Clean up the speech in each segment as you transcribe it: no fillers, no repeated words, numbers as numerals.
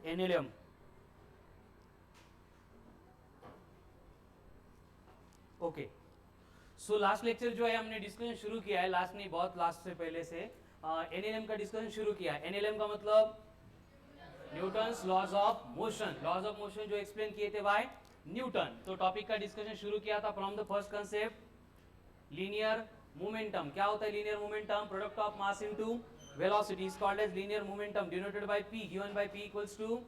एनिलियम। Okay, so last lecture जो है हमने डिस्कशन शुरू किया है, लास्ट नहीं बहुत लास्ट से पहले से एनएलएम का डिस्कशन शुरू किया है। एनएलएम का मतलब Newton's laws of motion, laws of motion जो एक्सप्लेन किए थे बाय न्यूटन। तो टॉपिक का डिस्कशन शुरू किया था from the first concept linear momentum. क्या होता है linear momentum? Product of mass into velocity is called as linear momentum, denoted by p, given by p equals to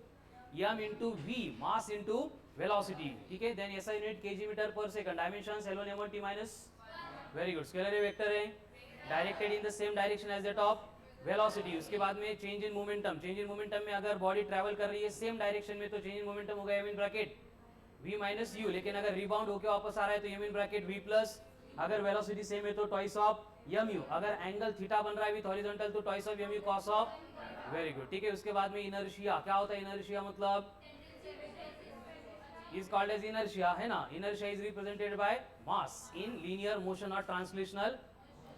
m into v, mass into velocity. ठीक है, then SI unit KG metre per second, dimensions L1 M1 T minus, very good, scalar vector है, directed in the same direction as that of velocity. उसके बाद में change in momentum, change in momentum में अगर body travel कर रही है same direction में तो चेंज इन मोमेंटम होगा m in bracket v minus u, लेकिन अगर रिबाउंड होकर वापस आ रहा है तो m in bracket v plus, अगर वेलोसिटी सेम है तो ट्वाइस ऑफ mu, अगर एंगल थीटा बन रहा है विद हॉरिजॉन्टल तो twice of mu cos of, very good. ठीक है, उसके बाद में इनर्शिया, क्या होता है इनर्शिया? मतलब is called as inertia, है ना। inertia is represented by mass in linear motion or translational.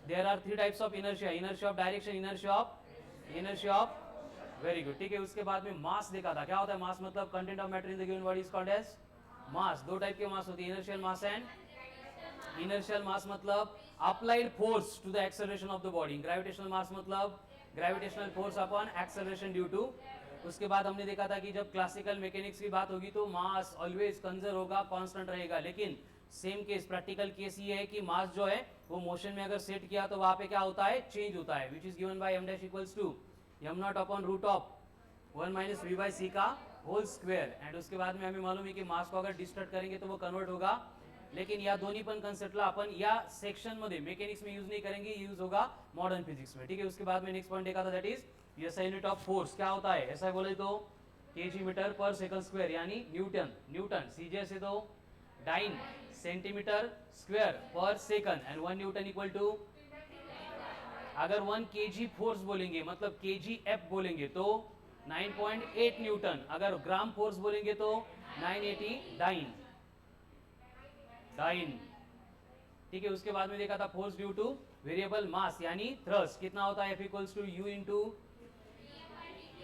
There are three types of inertia: inertia of direction, inertia of, very good। ठीक है, उसके बाद में mass देखा था। क्या होता है mass? मतलब content of matter in the given body is called as mass। दो टाइप के mass होती है, inertial mass and inertial mass। मतलब applied force to the acceleration of the body। gravitational mass मतलब gravitational force upon acceleration due to। उसके बाद हमने देखा था कि जब क्लासिकल मैकेनिक्स की बात होगी तो मास ऑलवेज कंजर्व होगा, कांस्टेंट रहेगा, लेकिन सेम केस प्रैक्टिकल केस ये है कि मास जो है वो मोशन में अगर सेट किया तो वहां पे क्या होता है? चेंज होता है, which is given by m dash equals to m not upon root of 1 minus v by C का होल स्क्वायर। एंड उसके बाद में हमें मालूम है कि मास को अगर डिस्टर्ट करेंगे तो वो कन्वर्ट होगा, लेकिन या दोन्ही पण कन्सेप्टला आपण या सेक्शन मध्ये मेकॅनिक्स में यूज नहीं करेंगे, यूज होगा मॉडर्न फिजिक्स में। ठीक है, उसके बाद में नेक्स्ट पॉइंट देखा था, that is SI unit of force क्या होता है? ऐसा बोले तो KG metre per second square, यानी न्यूटन, न्यूटन सीजे से तो dyne centimetre square per second, and 1 Newton equal to, अगर 1 केजी फोर्स बोलेंगे मतलब केजी एफ बोलेंगे तो 9.8 न्यूटन, अगर ग्राम फोर्स बोलेंगे तो 980 डाइन, डाइन। ठीक है, उसके बाद में देखा था force due to variable mass यानी थ्रस्ट, कितना होता है? F equals to U into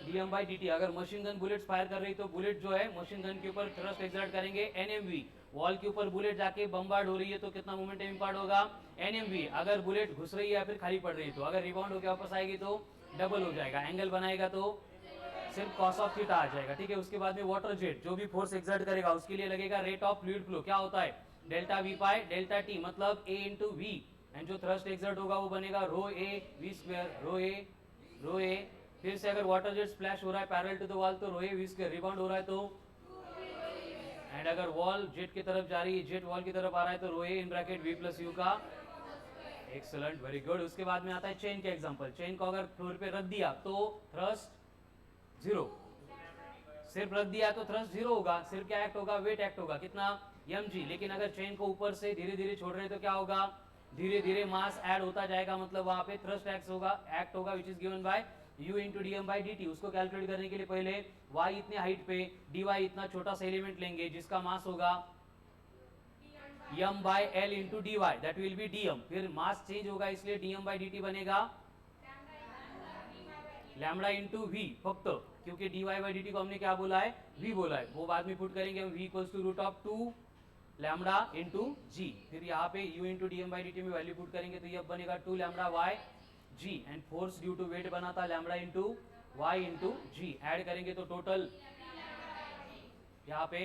dm by dt। अगर मशीन गन बुलेट फायर कर रही तो बुलेट जो है मशीन गन के ऊपर थ्रस्ट एक्सर्ट करेंगे nmv, वॉल के ऊपर बुलेट जाके बम्बार्ड हो रही है तो कितना मोमेंटम इंपार्ट होगा? nmv। अगर बुलेट घुस रही है या फिर खाली पड़ रही है तो अगर रिबाउंड होकर वापस आएगी तो डबल हो जाएगा, एंगल बनाएगा तो सिर्फ cos ऑफ थीटा आ जाएगा। ठीक है, उसके बाद में वाटर जेट जो भी फोर्स एक्सर्ट करेगा उसके लिए लगेगा रेट ऑफ फ्लूइड फ्लो, क्या होता है? Delta we pi delta T, मतलब a इंटू वी, एंड जो थ्रस्ट एक्सर्ट होगा वो बनेगा रो ए वी स्क्वायर, रो ए। फिर से अगर वाटर जेट स्प्लैश हो रहा है पैरेलल टू द वॉल तो rho A V square, rebound हो रहा है तो, एंड अगर वॉल जेट की तरफ जा रही है, जेट वॉल की तरफ आ रहा है तो rho A in bracket V plus U का, एक्सेलेंट, वेरी गुड। उसके बाद में आता है चेन का एग्जांपल। चेन को अगर फ्लोर पे रख दिया तो थ्रस्ट जीरो, सिर्फ रख दिया तो थ्रस्ट जीरो होगा, सिर्फ क्या एक्ट होगा? वेट एक्ट होगा, कितना? mg। लेकिन अगर चेन को ऊपर से धीरे धीरे छोड़ रहे हैं तो क्या होगा? धीरे धीरे मास ऐड होता जाएगा, मतलब वहां पे थ्रस्ट एक्ट होगा which is given by u into D M by D T. उसको कैलकुलेट करने के लिए पहले y इतने हाइट पे dy इतना छोटा सा एलिमेंट लेंगे जिसका मास होगा m by l into D Y, that will be dm। फिर मास चेंज होगा इसलिए dm बाई डी टी बनेगा लैम्बडा इंटू वी, फक्त क्योंकि dy बाई डी टी को हमने क्या बोला है? v बोला है, वो बाद में पुट करेंगे हम, v equals to root of 2 lambda into G. फिर यहाँ पे u into D M by D T में वैल्यू पुट करेंगे तो ये बनेगा 2 lambda Y G, and force due to weight बना था lambda into Y into G. Add करेंगे तो टोटल यहाँ पे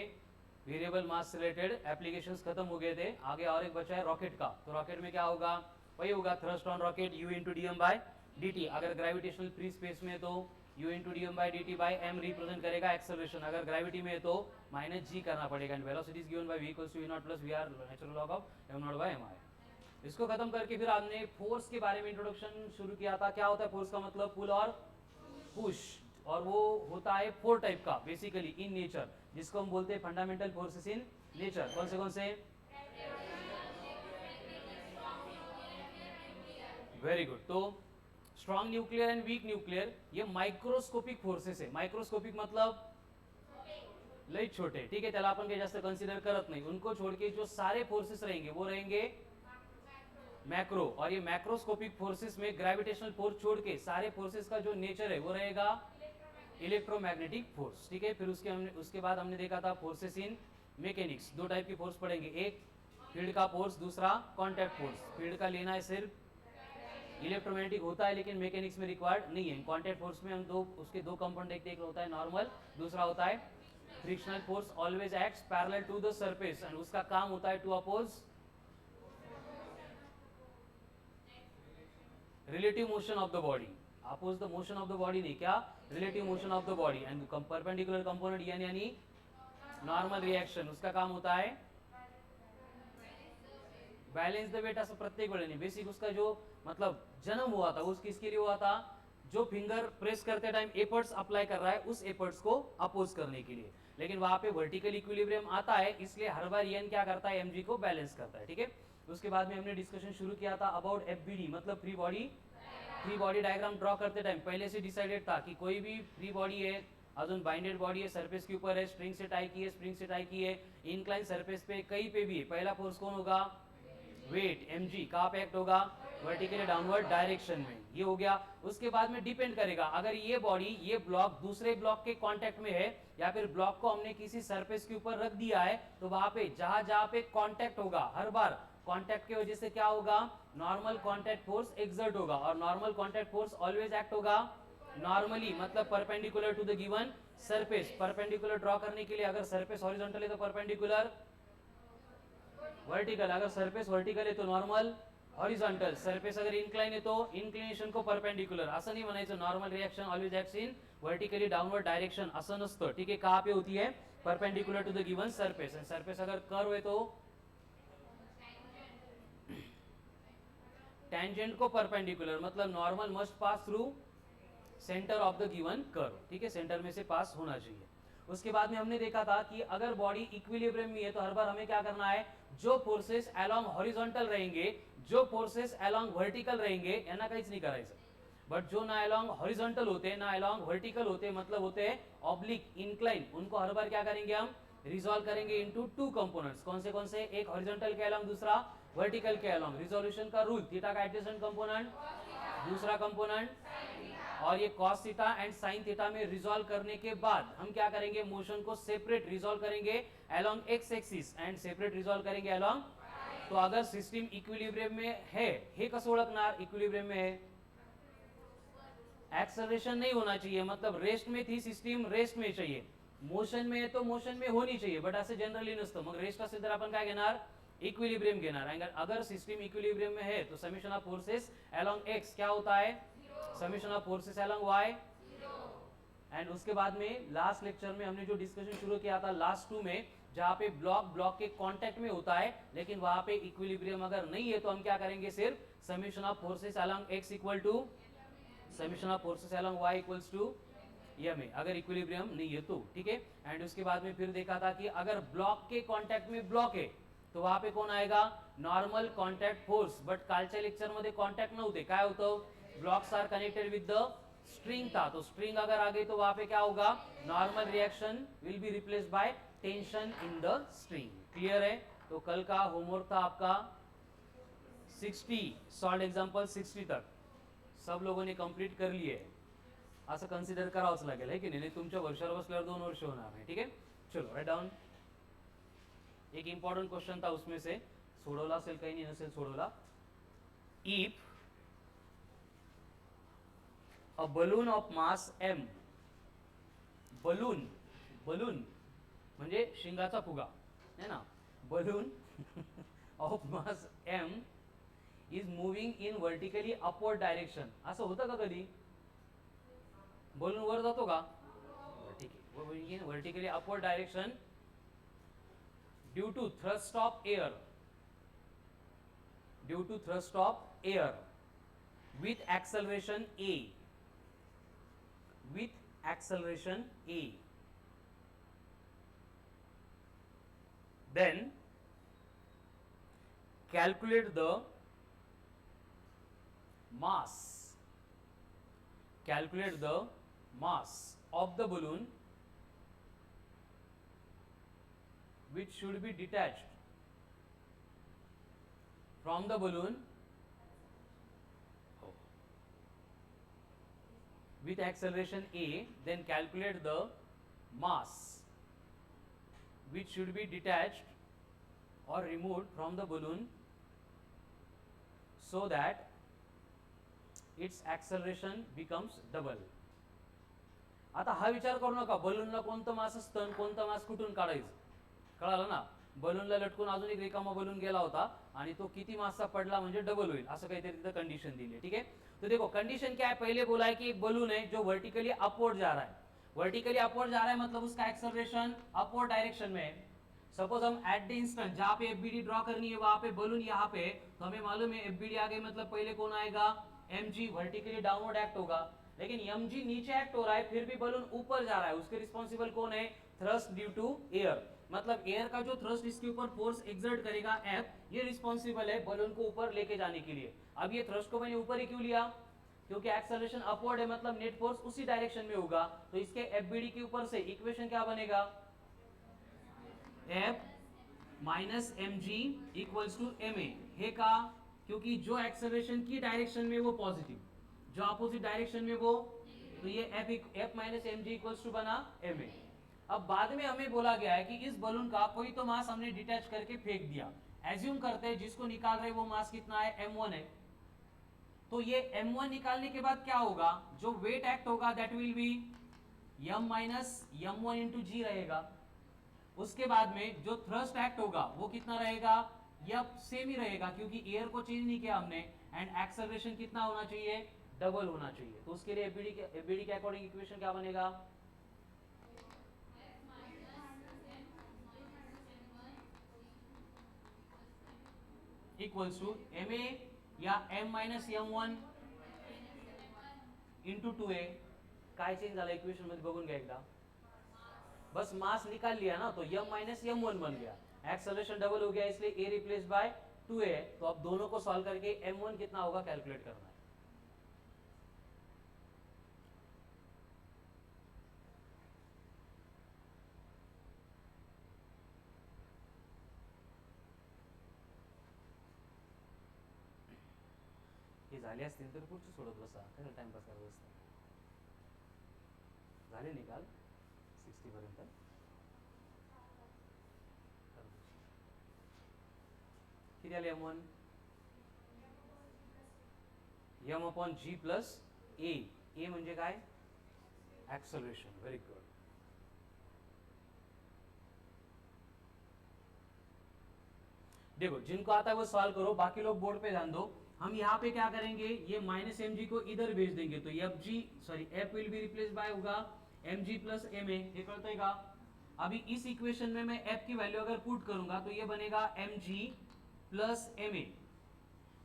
वेरिएबल मास से रिलेटेड एप्लीकेशंस खत्म हो गए थे, आगे और एक बचा है रॉकेट का। तो रॉकेट में क्या होगा? वही होगा thrust on rocket u into D M by D t. अगर ग्रेविटेशनल फ्री स्पेस में तो u into D M by D t by m represent करेगा एक्सेलरेशन, अगर ग्रेविटी में तो माइनस जी करना पड़ेगा, and velocity is given by v equals to v naught plus v r natural log of m naught by mi। इसको खत्म करके फिर आपने फोर्स के बारे में इंट्रोडक्शन शुरू किया था। क्या होता है फोर्स का? मतलब पुल और पुश, और वो होता है 4 टाइप का बेसिकली इन नेचर, जिसको हम बोलते हैं फंडामेंटल फोर्सेस इन नेचर। कौन से? Very good. तो strong nuclear and weak nuclear ये माइक्रोस्कोपिक फोर्सेस है। माइक्रोस्कोपिक मतलब लई छोटे, ठीक है, त्याला आपण काही जास्त कन्सिडर करत नाही। उनको छोड़ के जो सारे फोर्सेस रहेंगे वो रहेंगे मैक्रो, और ये मैक्रोस्कोपिक फोर्सेस में ग्रेविटेशनल फोर्स छोड़ के सारे फोर्सेस का जो नेचर है वो रहेगा इलेक्ट्रोमैग्नेटिक फोर्स, ठीक है। फिर उसके बाद हमने देखा था फोर्सेस इन मैकेनिक्स, दो टाइप की फोर्स पढ़ेंगे, एक फील्ड का फोर्स, दूसरा कॉन्टैक्ट फोर्स। फील्ड का लेना है सिर्फ इलेक्ट्रोमैग्नेटिक होता है लेकिन मैकेनिक्स में रिक्वायर्ड नहीं है। कॉन्टैक्ट फोर्स में हम उसके दो कंपोनेंट देखते हैं, एक होता है नॉर्मल, दूसरा होता है frictional force. Always acts parallel to the surface and उसका काम होता है to oppose relative motion of the body. Oppose the motion of the body नहीं, क्या, relative motion of the body. And perpendicular component यानी नॉर्मल रिएक्शन, उसका काम होता है बैलेंस द वेट। असं प्रत्येक वेळेने बेसिक उसका जो मतलब जन्म हुआ था उस किसके लिए हुआ था, जो फिंगर प्रेस करते टाइम एफर्ट्स अप्लाई कर रहा है उस एफर्ट्स को अपोज करने के लिए। लेकिन वहां पे वर्टिकल इक्विलिब्रियम आता है, इसलिए हर बार एन क्या करता है, एमजी को बैलेंस करता है, ठीक है। उसके बाद में हमने डिस्कशन शुरू किया था अबाउट एफबीडी, मतलब फ्री बॉडी डायग्राम ड्रॉ करते टाइम पहले से डिसाइडेड था कि कोई भी फ्री बॉडी है, अजून बाइंडेड बॉडी है, सरफेस के ऊपर है, स्प्रिंग से टाई की है, इंक्लाइन सरफेस पे कहीं पे भी है, पहला फोर्स कौन होगा, वेट mg। कहाँ पे एक्ट होगा, वर्टिकली डाउनवर्ड डायरेक्शन में, ये हो गया। उसके बाद में डिपेंड करेगा, अगर ये बॉडी, ये ब्लॉक दूसरे ब्लॉक के कांटेक्ट में है या फिर ब्लॉक को हमने किसी सरफेस के ऊपर रख दिया है, तो वहां पे जहां जहां पे कांटेक्ट होगा, हर बार कांटेक्ट की वजह से क्या होगा, नॉर्मल कांटेक्ट फोर्स एक्सर्ट होगा। और normal contact force always act होगा नॉर्मली, मतलब perpendicular to the given surface. Perpendicular draw करने के लिए अगर सरफेस हॉरिजॉन्टल है तो परपेंडिकुलर वर्टिकल, अगर सरफेस वर्टिकल है तो नॉर्मल हॉरिजॉन्टल, सरफेस अगर इंक्लाइन है तो इंक्लिनेशन को परपेंडिकुलर। असं नाही म्हणायचं normal reaction always acts in vertically downward direction, असं नसतं, ठीक है। कहाँ पे होती है, perpendicular to the given surface. And surface अगर कर्व है तो टेंजेंट को परपेंडिकुलर, मतलब normal must pass through centre of the given curve, ठीक है, सेंटर में से पास होना चाहिए। उसके बाद में हमने देखा था कि अगर बॉडी इक्विलिब्रियम में है तो हर बार हमें क्या करना है, जो फोर्सेस अलोंग हॉरिजॉन्टल रहेंगे, जो फोर्सेस अलोंग वर्टिकल रहेंगे, यांना काहीच नहीं करायचं। बट जो ना अलोंग हॉरिजॉन्टल होते ना अलोंग वर्टिकल होते, मतलब होते ऑब्लिक इंक्लाइन, उनको हर बार क्या करेंगे, हम रिजॉल्व करेंगे इनटू टू कंपोनेंट्स। कौन से, एक हॉरिजॉन्टल के अलोंग, दूसरा वर्टिकल के अलोंग। रिजोल्यूशन का रूल, थीटा का एडजेसेंट कंपोनेंट, दूसरा कंपोनेंट, और ये cos theta and sin theta में रिजॉल्व करने के बाद हम क्या करेंगे, मोशन को सेपरेट रिजॉल्व करेंगे along x axis and separate resolve करेंगे अलोंग। तो अगर सिस्टम इक्विलिब्रियम में है, हे कसं ओळखणार, इक्विलिब्रियम में है, एक्सेलरेशन नहीं होना चाहिए, मतलब रेस्ट में थी सिस्टम, रेस्ट में चाहिए। मोशन में है तो मोशन में होनी चाहिए, बट असं जनरली नसतं। मग रेस्ट असेल तर आपण काय घेणार, इक्विलिब्रियम घेणार। अगर सिस्टम इक्विलिब्रियम में है तो summation of forces along x क्या होता है, summation of forces along y. And उसके बाद में लास्ट लेक्चर में हमने जो डिस्कशन शुरू किया था लास्ट 2 में, जहां पे ब्लॉक के कांटेक्ट में होता है लेकिन वहां पे इक्विलिब्रियम अगर नहीं है तो हम क्या करेंगे, सिर्फ summation of forces along x equal to summation of forces along y equals to M a, अगर इक्विलिब्रियम नहीं है तो, ठीक है। एंड उसके बाद में फिर देखा था कि अगर ब्लॉक के कांटेक्ट में ब्लॉक है तो वहां पे कौन आएगा, नॉर्मल कॉन्टॅक्ट फोर्स। बट कालच्या लेक्चर मध्ये कॉन्टॅक्ट नव्हते, काय होतं, blocks are connected with the string था, तो स्ट्रिंग अगर आ गई तो वहां पे क्या होगा, normal reaction will be replaced by tension in the string. Clear है। तो कल का होमवर्क था आपका 60 सॉल्व एग्जांपल 60 तक सब लोगों ने कंप्लीट कर लिए, असं कन्सिडर करावंच लागेल, है की नाही, तुमच्या वर्षावर बसल्यावर 2 वर्ष होणार नाही, ठीक है। चलो राइट डाउन। एक इंपॉर्टेंट क्वेश्चन था उसमें से, सोडवला असेल, काही नाही नसेल सोडवला। If a balloon of mass m, balloon म्हणजे शिंगाचा फुगा है ना, balloon of mass m is moving in vertically upward direction, असं होतं का कधी, बलून वर जातो का, ठीक आहे, moving in vertically upward direction due to thrust of air with acceleration a, then calculate the mass of the balloon which should be detached from the balloon with acceleration a, then calculate the mass which should be detached or removed from the balloon so that its acceleration becomes double. आता हा विचार करू नका बलूनला कोणतं मास असतं आणि कोणतं मास कुठून काढायचं, कळालं ना. बलूनला लटकून अजून एक रिकामा बलून गेला होता आणि तो किती मासचा पडला म्हणजे डबल होईल असं काहीतरी तिथं कंडीशन दिली है. ठीक है, तो देखो कंडीशन क्या है, पहले बोला है कि एक बलून है जो वर्टिकली अपवर्ड जा रहा है. वर्टिकली अपवर्ड जा रहा है मतलब उसका एक्सेलरेशन अपवर्ड डायरेक्शन में है. सपोज हम एट द इंस्टेंट जहां पे एफबीडी ड्रॉ करनी है वहां पे बलून यहाँ पे, तो हमें मालूम है एफबीडी आगे मतलब पहले कौन आएगा, mg वर्टिकली डाउनवर्ड एक्ट होगा. लेकिन mg नीचे एक्ट हो रहा है फिर भी बलून ऊपर जा रहा है, उसके रिस्पॉन्सिबल कौन है, थ्रस्ट ड्यू टू एयर. मतलब एयर का जो थ्रस्ट इसके ऊपर फोर्स एक्सर्ट करेगा F, ये रिस्पॉन्सिबल है बलून को ऊपर लेके जाने के लिए. अब ये थ्रस्ट को मैंने ऊपर ही क्यों लिया, क्योंकि एक्सेलरेशन अपवर्ड है मतलब नेट फोर्स उसी डायरेक्शन में होगा. तो इसके एफबीडी के ऊपर से इक्वेशन क्या बनेगा, F minus mg equals to ma. हे का, क्योंकि जो एक्सेलरेशन की डायरेक्शन में वो पॉजिटिव, जो अपोजिट डायरेक्शन में वो, तो ये F minus mg equals to बना ma. अब बाद में हमें बोला गया है कि इस बलून का कोई तो मास हमने डिटैच करके फेंक दिया. एज्यूम करते हैं जिसको निकाल रहे वो मास कितना है, m1 है. तो ये m1 निकालने के बाद क्या होगा, जो वेट एक्ट होगा that will be m minus m1 into G रहेगा. उसके बाद में जो थ्रस्ट एक्ट होगा वो कितना रहेगा, यह सेम ही रहेगा क्योंकि एयर को चेंज नहीं किया हमने. एंड एक्सेलरेशन कितना होना चाहिए, डबल होना चाहिए. तो उसके लिए एफबीडी के अकॉर्डिंग इक्वेशन क्या बनेगा, इक्वल्स टू ma या m minus m1 into 2a. काय चेंज झालं इक्वेशन मध्ये बघून घ्या एकदा. बस मास निकाल लिया ना, तो m माइनस m1 बन गया, एक्सेलरेशन डबल हो गया इसलिए a रिप्लेस बाय 2a है. तो अब दोनों को सॉल्व करके m1 कितना होगा कैलकुलेट करना है. हे झाले असतील तर पुढचं सोडत बसा, काय टाइमपास करत बसता. झाले निकाल 60 पर्यंत. किती आले m1, m upon g plus a. a म्हणजे काय, एक्सेलरेशन. Very good. देखो जिनको आता है वो सॉल्व करो, बाकी लोग बोर्ड पे ध्यान दो. हम यहाँ पे क्या करेंगे, ये माइनस mg को इधर भेज देंगे तो f will be replace by होगा mg प्लस ma. ये करते का. अभी इस इक्वेशन में मैं f की वैल्यू अगर पुट करूंगा तो ये बनेगा mg प्लस ma.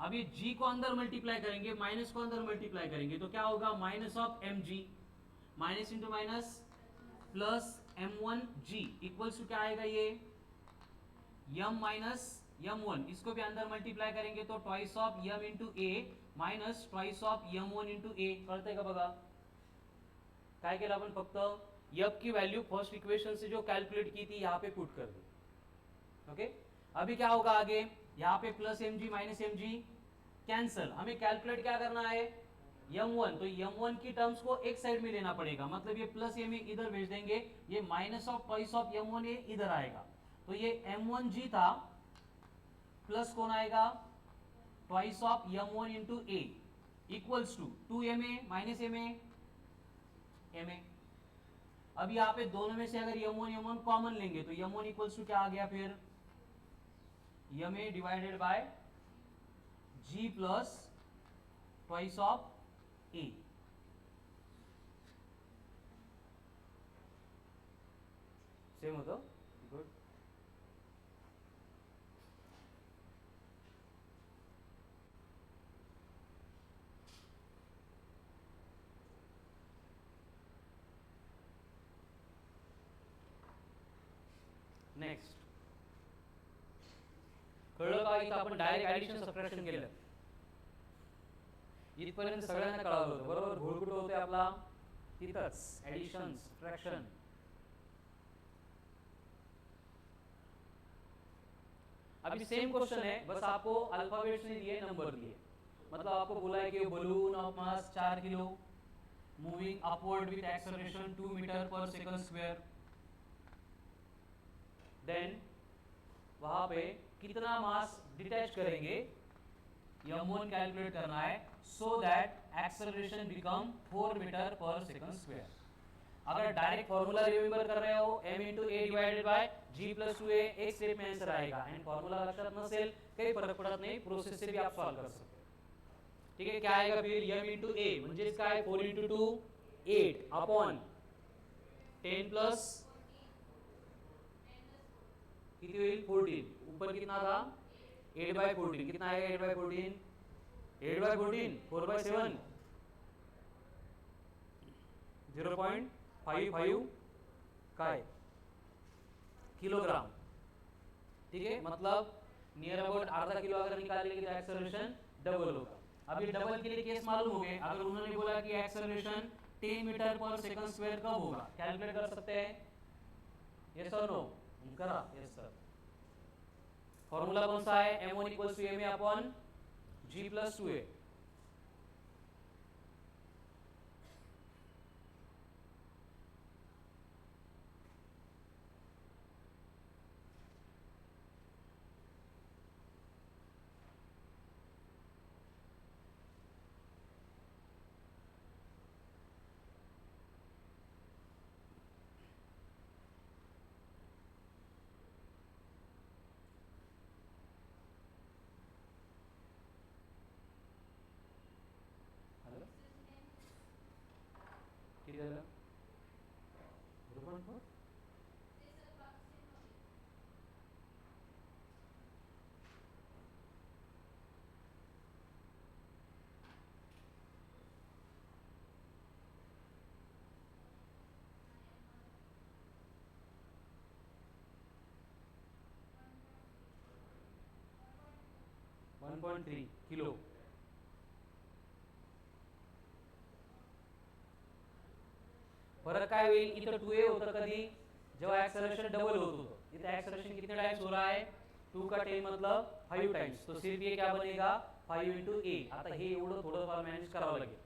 अब ये g को अंदर मल्टीप्लाई करेंगे, माइनस को अंदर मल्टीप्लाई करेंगे तो क्या होगा, minus of mg, minus into minus plus m1g equals to क्या आएगा, ये m माइनस m1. इसको भी अंदर मल्टीप्लाई करेंगे तो twice of m into a minus twice of m1 into a. कळतंय का बघा. काय केलं आपण, फक्त f की वैल्यू फर्स्ट इक्वेशन से जो कैलकुलेट की थी यहाँ पे पुट कर दी. ओके. अभी क्या होगा आगे, यहाँ पे plus mg minus mg cancel. हमें कैलकुलेट क्या करना है, m1. तो m1 की टर्म्स को एक साइड में लेना पड़ेगा, मतलब ये प्लस ma इधर भेज देंगे, ये minus of twice of m1a इधर आएगा. तो ये m1g था प्लस कौन आएगा, twice of m1 into a equals to 2ma minus ma. अब यहाँ पे दोनों में से अगर m1 कॉमन लेंगे तो m1 इक्वल्स टू क्या आ गया, फिर ma divided by g plus twice of a. Same होतो. गुड. नेक्स्ट कळलं का, इथं आपण डायरेक्ट ऍडिशन सबट्रॅक्शन केलं. इथपर्यंत सगळ्यांना कळालं होतं बरोबर. घोळ कुठं होते आपला, तिथंच ऍडिशन सबट्रॅक्शन. अभी सेम क्वेश्चन है, बस आपको अल्फाबेट्स नहीं दिए, नंबर दिए. मतलब आपको बोला है कि balloon of mass 4 kilo moving upward with acceleration 2 metre per second square, then वहां पे कितना मास डिटैच करेंगे m1 कैलकुलेट करना है, so that acceleration become 4 metre per second square. अगर डायरेक्ट फॉर्मूला रिमेंबर कर रहे हो m into a divided by g plus 2a एक स्टेप में आंसर आएगा. एंड फॉर्मूला लक्षात नसेल काही फरक पडत नाही, प्रोसेस से भी आप सॉल्व कर सकते हो. ठीक है, क्या आएगा फिर m इंटू ए म्हणजे काय 4 इंटू 2 8 अपॉन 10 प्लस किती होईल 14. ऊपर कितना था 8 बाय 14. कितना आएगा 8 बाय 14 8 बाय 14 4 बाय 7 0.55 काय किलोग्राम. ठीक है, मतलब नियर अबाउट आधा किलो अगर निकालेंगे तो एक्सेलरेशन डबल होगा. अब ये डबल के लिए केस मालूम हो गए. अगर उन्होंने बोला कि acceleration 10 metre per second square कब होगा, कैलकुलेट कर सकते हैं. यस और नो करा. Yes sir. फॉर्मूला कौन सा है m1 equals to ma upon g plus 2a. किती झालं 0.4. One 1.3 kilo. फरक काय होईल, इथं 2a होतं कधी जेव्हा एक्सेलरेशन डबल होत होतं. इथं एक्सेलरेशन कितने टाइम्स हो रहा है 2 का 10 मतलब 5 टाइम्स. तो सिर्फ ये क्या बनेगा 5 इंटू ए. आता हे एवढं थोडंफार मॅनेज करावं लागेल.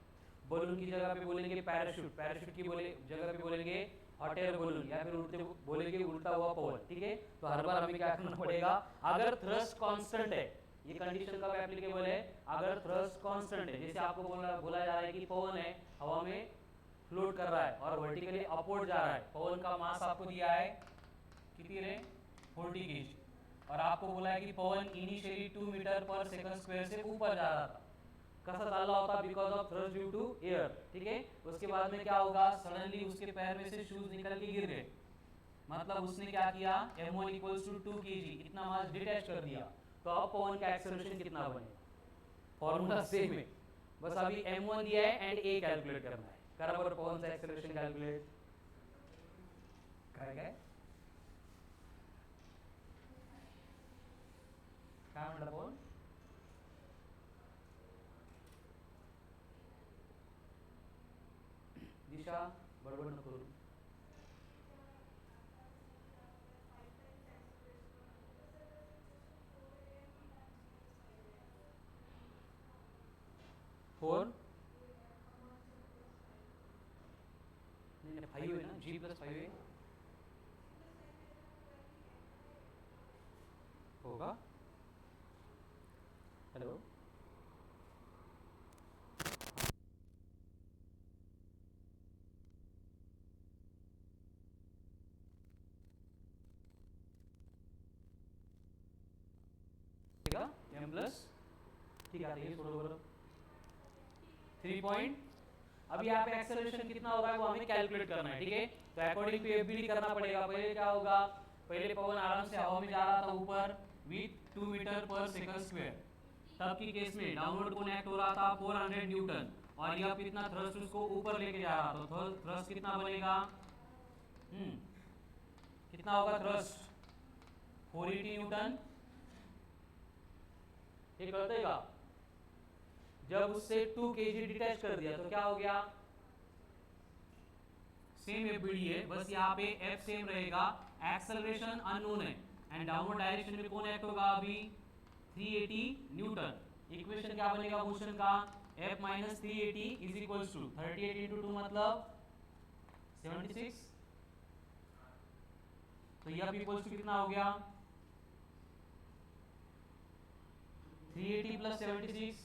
बलून की जगह पे बोलेंगे पैराशूट, पैराशूट की जगह पे बोलेंगे हॉट एयर बलून, या फिर उल्टे बोलेंगे उल्टा हुआ पवन. ठीक है, तो हर बार हमें क्या करना पड़ेगा. अगर थ्रस्ट कांस्टेंट है, ये कंडीशन कब एप्लीकेबल है, अगर थ्रस्ट कांस्टेंट है. जैसे आपको बोला जा रहा है कि पवन है हवा में फ्लोट कर रहा है और वर्टिकली अपवर्ड जा रहा है. पवन का मास आपको दिया है कितनी रे 40 kg, और आपको बोला है कि पवन initially 2 metre per second square से ऊपर जा रहा था. कसा चालला होता because of thrust due to air. ठीक है, उसके बाद में क्या होगा, सडनली उसके पैर में से शूज निकल के गिर गए. मतलब उसने क्या किया m1 इक्वल्स टू 2 kg इतना मास डिटैच कर दिया. तो अब पवन का एक्सेलरेशन कितना बने, फॉर्मूला सेम है, बस अभी m1 दिया है एंड a कैलकुलेट करना है. करा बरं पवनचा एक्सेलरेशन कॅल्क्युलेट. काय काय काय म्हणला पवन. दिशा बडबड नको करू. फोर 5 है ना, g प्लस 5 है होगा. Hello m plus. ठीक है, ये बरोबर 3 अब यहाँ पे एक्सेलरेशन कितना हो रहा है वो हमें कैलकुलेट करना है. ठीक है, तो अकॉर्डिंग टू एफबीडी करना पड़ेगा. पहले क्या होगा, पहले पवन आराम से हवा में जा रहा था ऊपर with 2 metre per second square. तब की केस में डाउनवर्ड कौन एक्ट हो रहा था 400 न्यूटन, और यह कितना थ्रस्ट उसको ऊपर लेके जा रहा था. तो थ्रस्ट कितना बनेगा, कितना होगा थ्रस्ट 480 न्यूटन. ये कर देगा. जब उससे 2 kg डिटैच कर दिया तो क्या हो गया, सेम एफबीडी है, बस यहाँ पे एफ सेम रहेगा. एक्सेलरेशन अननोन है एंड डाउनवर्ड डायरेक्शन में कौन एक्ट होगा अभी 380 न्यूटन. इक्वेशन क्या बनेगा मोशन का F minus 380 is equals to 38 into 2 मतलब 76, तो F इक्वल्स टू कितना हो गया 380 प्लस 76,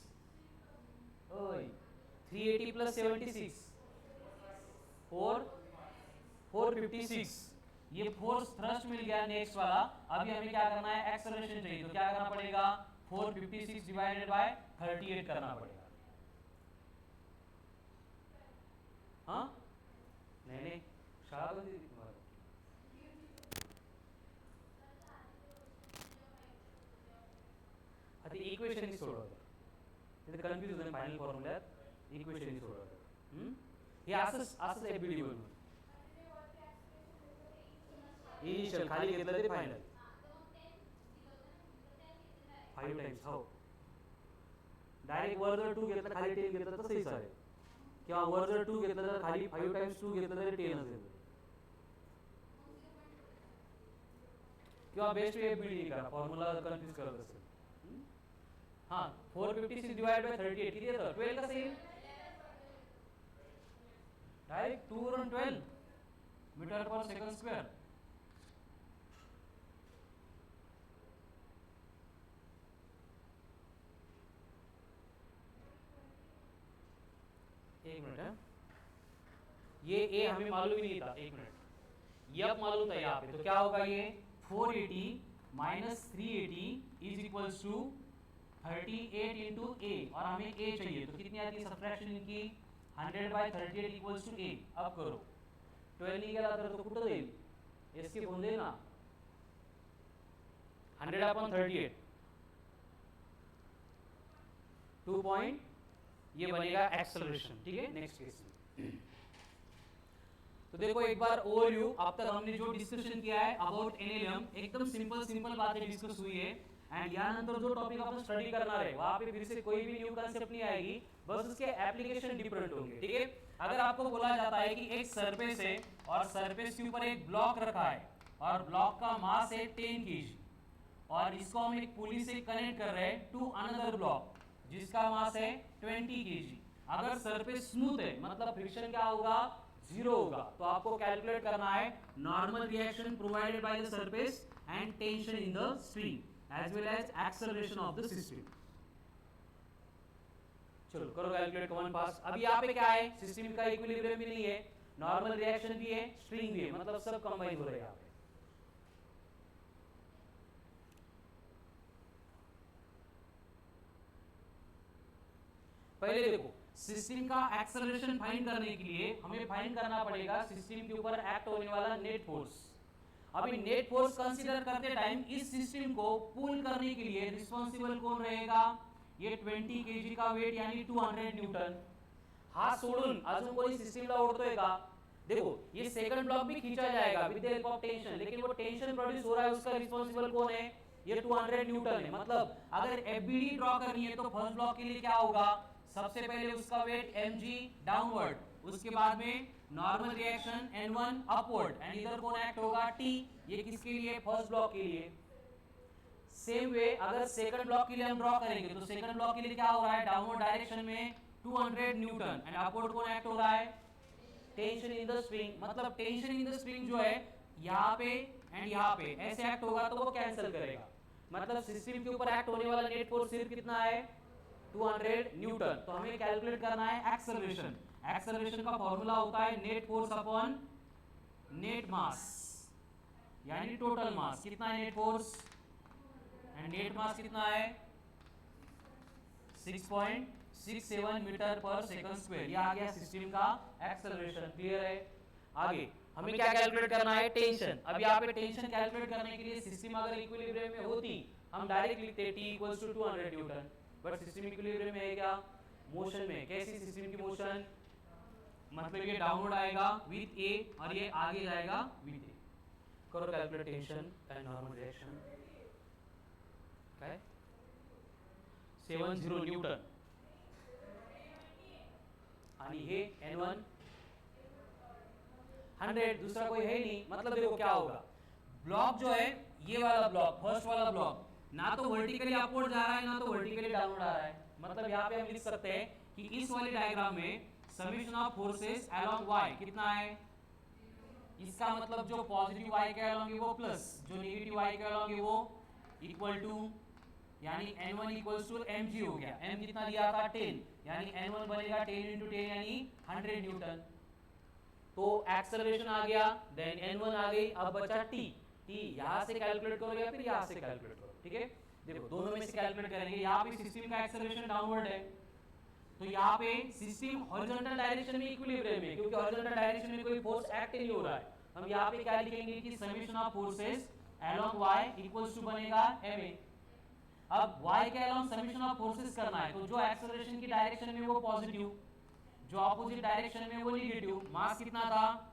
ओए 380 प्लस 76 456, ये फोर्स थ्रस्ट मिल गया नेक्स्ट वाला। अभी हमें क्या करना है, एक्सेलरेशन चाहिए, तो क्या करना पड़ेगा 456 डिवाइडेड बाय 38 करना पड़ेगा। हाँ नहीं शाला बंदी थी तुम्हारा। आता इक्वेशन सोडवलं तिथे कन्फ्यूज होतं फायनल फॉर्म्युल्यात इक्वेशन सोडवलं हे असंच एबीडी बनवून इनिशियल खाली घेतलं तरी फायनल 5 टाइम्स हो डायरेक्ट वर जर 2 घेतलं खाली 10 घेतलं तर सही चालेल, किंवा वर जर 2 घेतलं तर खाली 5 टाइम्स 2 घेतलं तरी 10 असेल, किंवा बेस्ट वे बीडी करा फॉर्म्युला कन्फ्यूज करत असेल। हां 456 डिवाइड बाय 38 किती येतं 12 कसं येईल, डायरेक्ट 2 वरून 12 मीटर पर सेकंड स्क्वेअर। एक मिनट है, ये ए हमें मालूम ही नहीं था, एक मिनट ये अब मालूम था यहाँ पे, तो क्या होगा ये 480 minus 380 is equals to 38 into A, और हमें ए चाहिए तो कितनी आती है सब्ट्रैक्शन इनकी 100 बाय 38 इक्वल्स टू ए। अब करो 12 नहीं गेला तर तो कुठं जाईल, एस्केप होऊन जाईल ना, 100 अपॉन 38 2 पॉइंट, ये बनेगा एक्सेलरेशन। ठीक है नेक्स्ट केस में तो देखो एक बार ओवरव्यू, अब तक हमने जो डिस्कशन किया है अबाउट एनएलएम एकदम सिंपल बातें डिस्कस हुई है, एंड यानंतर जो टॉपिक आपण स्टडी करणार है वहां पे फिर से कोई भी न्यू कांसेप्ट नहीं आएगी, बस उसके एप्लीकेशन डिफरेंट होंगे। ठीक है, अगर आपको बोला जाता है कि एक सरफेस है और सरफेस के ऊपर एक ब्लॉक रखा है और ब्लॉक का मास है 10 kg, और इसको हम एक पुली से कनेक्ट कर रहे हैं टू अनदर ब्लॉक जिसका मास है 20 kg। अगर सरफेस स्मूथ है मतलब फ्रिक्शन क्या होगा 0 होगा, तो आपको कैलकुलेट करना है normal reaction provided by the surface and tension in the string as well as acceleration of the system. चलो करो कैलकुलेट कॉमन पास। अभी यहाँ पे क्या है, सिस्टम का इक्विलिब्रियम भी नहीं है, नॉर्मल रिएक्शन भी है, स्ट्रिंग भी है, मतलब सब कंबाइन हो रहे हैं यहाँ पे। पहले देखो सिस्टम का एक्सेलरेशन फाइंड करने के लिए हमें फाइंड करना पड़ेगा सिस्टम के ऊपर एक्ट होने वाला नेट फोर्स। अभी नेट फोर्स कंसीडर करते टाइम इस सिस्टम को पुल करने के लिए रिस्पॉन्सिबल कौन रहेगा, ये 20 kg का वेट यानी 200 न्यूटन। हाथ सोडून अजून कोई सिस्टमला ओढतोय का, देखो ये सेकंड ब्लॉक भी खींचा जाएगा with the help of tension, लेकिन वो टेंशन प्रोड्यूस हो रहा है उसका रिस्पॉन्सिबल कौन है, ये 200 न्यूटन है। मतलब अगर एफबीडी ड्रॉ करनी है तो फर्स्ट ब्लॉक के लिए क्या होगा, सबसे पहले उसका वेट mg डाउनवर्ड, उसके बाद में normal reaction n1 upward, and इधर कौन एक्ट होगा t, ये किसके लिए फर्स्ट ब्लॉक के लिए। सेम वे अगर सेकंड ब्लॉक के लिए हम ड्रॉ करेंगे तो सेकंड ब्लॉक के लिए क्या हो रहा है, डाउनवर्ड डायरेक्शन में 200 न्यूटन, एंड अपवर्ड कौन एक्ट हो रहा है, टेंशन इन द स्प्रिंग। मतलब टेंशन इन द स्प्रिंग जो है यहाँ पे एंड यहाँ पे ऐसे एक्ट होगा तो वो कैंसिल करेगा, मतलब सिस्टम के ऊपर एक्ट होने वाला नेट फोर्स सिर्फ कितना है 200 न्यूटन। तो हमें कैलकुलेट करना है एक्सेलरेशन। एक्सेलरेशन का फॉर्मूला होता है नेट फोर्स अपॉन नेट मास, यानी टोटल मास। कितना है नेट फोर्स एंड नेट मास कितना है 6.67 मीटर पर सेकंड स्क्वायर। ये आ गया सिस्टम का एक्सेलरेशन। क्लियर है। आगे हमें क्या कैलकुलेट करना है, टेंशन। अब यहाँ पे टेंशन कैलकुलेट करने के लिए सिस्टम अगर इक्विलिब्रियम में होती हम डायरेक्ट लिखते T equals to 200 newton, but system equilibrium में है क्या, मोशन में। कैसी सिस्टम की मोशन, मतलब ये डाउनवर्ड आएगा विद ए और ये आगे जाएगा विद ए। करो calculate tension and normal reaction. काय 70 न्यूटन आणि हे n1 100, दूसरा कोई है नहीं। मतलब देखो क्या होगा, ब्लॉक जो है ये वाला ब्लॉक, फर्स्ट वाला ब्लॉक ना तो वर्टिकली अपवर्ड जा रहा है ना तो वर्टिकली डाउनवर्ड आ रहा है। मतलब यहाँ पे हम लिख सकते हैं कि इस वाले डायग्राम में summation of forces along y कितना है, इसका मतलब जो पॉजिटिव y के अलोंग है वो प्लस, जो नेगेटिव y के अलोंग है वो इक्वल टू, यानी n1 इक्वल्स टू mg हो गया। m कितना दिया था 10, यानी n1 बनेगा 10 into 10 यानी 100 न्यूटन। तो एक्सेलरेशन आ गया, देन n1 आ गई, अब बचा t। यहाँ से कैलकुलेट करो या फिर यहाँ से कैलकुलेट करो, ठीक है। देखो दोनों में से कैलकुलेट करेंगे। यहाँ पे सिस्टम का एक्सेलरेशन डाउनवर्ड है, तो यहाँ पे सिस्टम हॉरिजॉन्टल डायरेक्शन में इक्विलिब्रियम है, क्योंकि हॉरिजॉन्टल डायरेक्शन में कोई फोर्स एक्ट नहीं हो रहा है। हम यहाँ पे क्या लिखेंगे कि summation of forces along y equals to बनेगा ma। अब y के अलोंग समेशन ऑफ फोर्सेस करना है, तो जो एक्सेलरेशन की डायरेक्शन में वो पॉजिटिव, जो ऑपोजिट डायरेक्शन में वो नेगेटिव। मास कितना था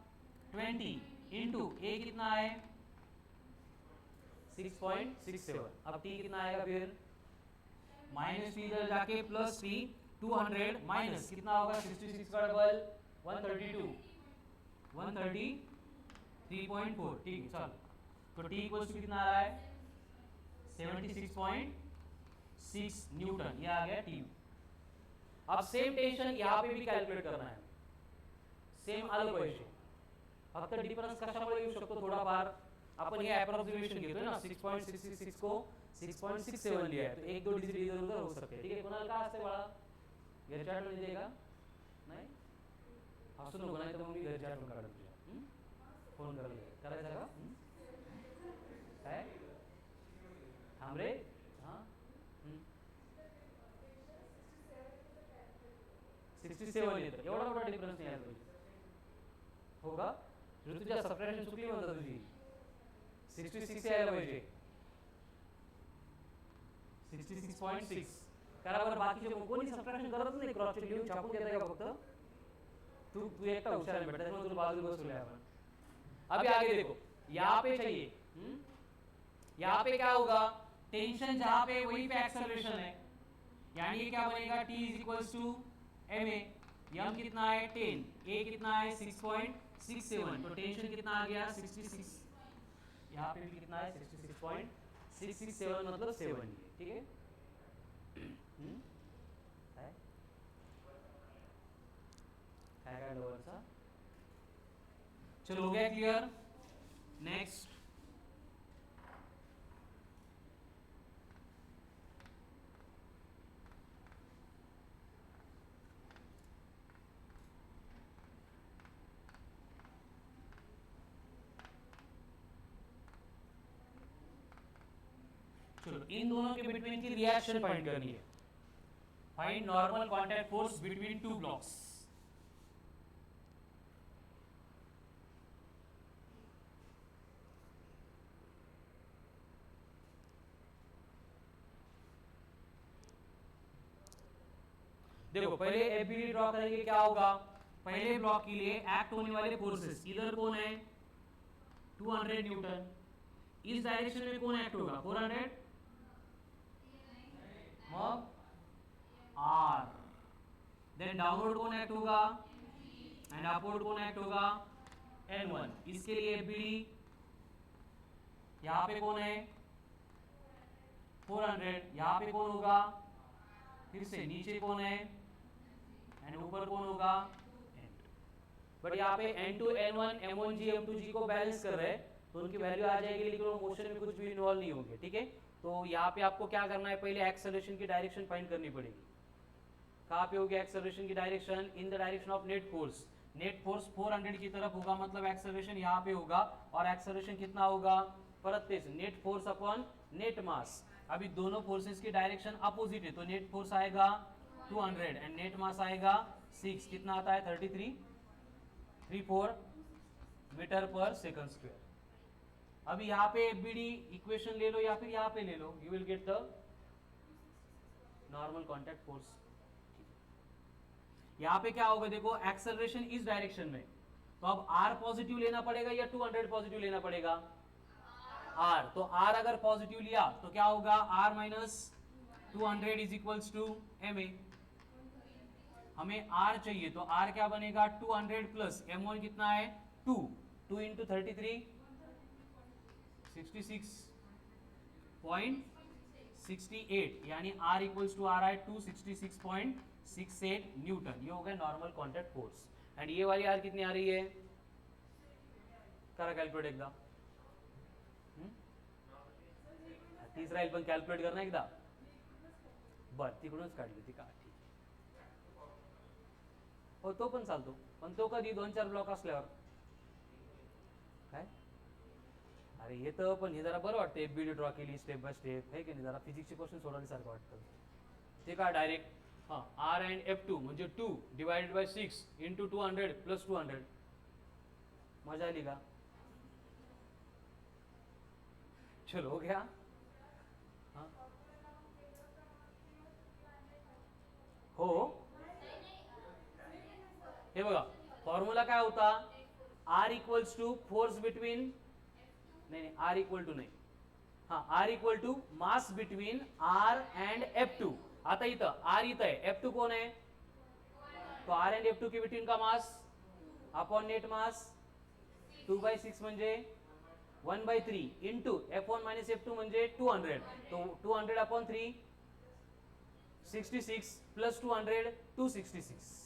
20 इनटू a कितना है 6.67। अब t कितना आएगा फिर माइनस t इधर जाके प्लस t 200 माइनस कितना होगा 66 का डबल 132 133.4। ठीक है चल, तो t इक्वल्स टू कितना आ रहा है 76.6 न्यूटन, ये आ गया t। अब सेम टेंशन यहाँ पे भी कैलकुलेट करना है, सेम अलग पैसे, फक्त डिफरन्स कशामुळे येऊ शकतो थोडाफार, आपण हे अप्रॉक्सिमेशन घेतोय ना 6.66 को 6.67 लिया है, तो एक दो डिजिट इधर उधर हो सकते हैं, ठीक है। कोणाला काय असते बाळा, घरच्या आठवण देगा नाही, हसू नको नाही तर मग मी घरच्या आठवण काढत तुझ्या, फोन करायचा का काय थांब रे, हां 67 येतं, एवढा मोठा डिफरन्स नाही आला पाहिजे, हो का ऋतुजा सबट्रॅक्शन चुकली म्हणता तुझी, 66 यायला पाहिजे 66.6 करा बरं। बाकीचे कोणी सबट्रॅक्शन करतच नाही, क्रॉस चेक लिहून छापून घेताय का फक्त तू एकटा हुशार है बेटा, त्यामुळे तुला बाजूला बसवले आपण। अभी आगे देखो, यहाँ पे चाहिए, यहाँ पे क्या होगा, टेंशन जहाँ पे वहीं पे एक्सेलरेशन है, यानी ये क्या बनेगा t is equals to ma। m कितना है 10, a कितना है 6.67, तो टेंशन कितना आ गया 66, यहाँ पे भी कितना है 66.667 मतलब 7, ठीक है। चलो हो गया क्लियर। नेक्स्ट चलो इन दोनों के बिटवीन की रिएक्शन फाइंड करनी है। Find normal contact force between two blocks. देखो पहले एबीडी ड्रॉ करेंगे, क्या होगा पहले ब्लॉक के लिए एक्ट होने वाले फोर्सेस, इधर कौन है 200 न्यूटन, इस डायरेक्शन में कौन एक्ट होगा 400, मग आर, देन डाउनवर्ड कौन एक्ट होगा एंड अपवर्ड कौन एक्ट होगा N1। इसके लिए एबीडी यहाँ पे कौन है 400, यहाँ पे कौन होगा फिर से नीचे कौन है एंड ऊपर कौन होगा N। बट यहाँ पे N2 N1 M1G M2G को बैलेंस कर रहे हैं, तो उनकी वैल्यू आ जाएगी, लेकिन वो मोशन में कुछ भी इन्वॉल्व नहीं होंगे, ठीक है। तो यहाँ पे आपको क्या करना है, पहले एक्सेलरेशन की डायरेक्शन फाइंड करनी पड़ेगी। कहाँ पे होगी एक्सेलरेशन की direction, in the direction of net force. Net force 400 की तरफ होगा, मतलब एक्सेलरेशन यहाँ पे होगा, और एक्सेलरेशन कितना होगा परत नेट फोर्स अपॉन नेट मास। अभी दोनों फोर्सेस की डायरेक्शन अपोजिट है, तो नेट फोर्स आएगा 200 एंड नेट मास आएगा 6, कितना आता है 33.34 मीटर पर सेकंड स्क्वायर। अभी यहाँ पे एबीडी इक्वेशन ले लो या फिर यहाँ पे ले लो, you will get the normal contact force. यहाँ पे क्या होगा देखो, एक्सेलरेशन इस डायरेक्शन में, तो अब r पॉजिटिव लेना पड़ेगा या 200 पॉजिटिव लेना पड़ेगा r, तो r अगर पॉजिटिव लिया तो क्या होगा r minus 200 is equals to ma। हमें r चाहिए तो r क्या बनेगा 200 प्लस m1 कितना है 2 इंटू 33 66.68, यानी r इक्वल्स टू आ रहा है 266.68 68 न्यूटन, ये हो गया नॉर्मल कॉन्टैक्ट फोर्स। एंड ये वाली आर कितनी आ रही है, करा कैलकुलेट एकदा, तिसरा एल पण कॅल्क्युलेट कर ना एकदा, बर तिकडूनच काढली ती का, ठीक हो तो पण चालतो, पण तो कधी 2-4 ब्लॉक असल्यावर काय, अरे येतं पण हे जरा बरं वाटतं, एफबीडी ड्रॉ केली स्टेप बाय स्टेप, हे की नाही, जरा फिजिक्सची क्वेश्चन सोडवण्यासारखं वाटतं ते का डायरेक्ट, हां आर अँड F2 म्हणजे 2 डिवाइडेड बाय 6 इंटू 200 प्लस 200, मजा आली का, चलो हो गया, हो हे बघा फॉर्म्युला काय होता, r equals to force between, नाही आर इक्वल टू नाही, हाँ r equal to mass between r and F2, आता इथं आर इथं आहे, F2 कोण आहे, तो आर एंड F2 के बिटवीन का मास अपॉन नेट मास 2/6 म्हणजे 1/3 इंटू F1 माइनस F2 म्हणजे 200, तो 200 अपॉन 3 66 प्लस 200 266,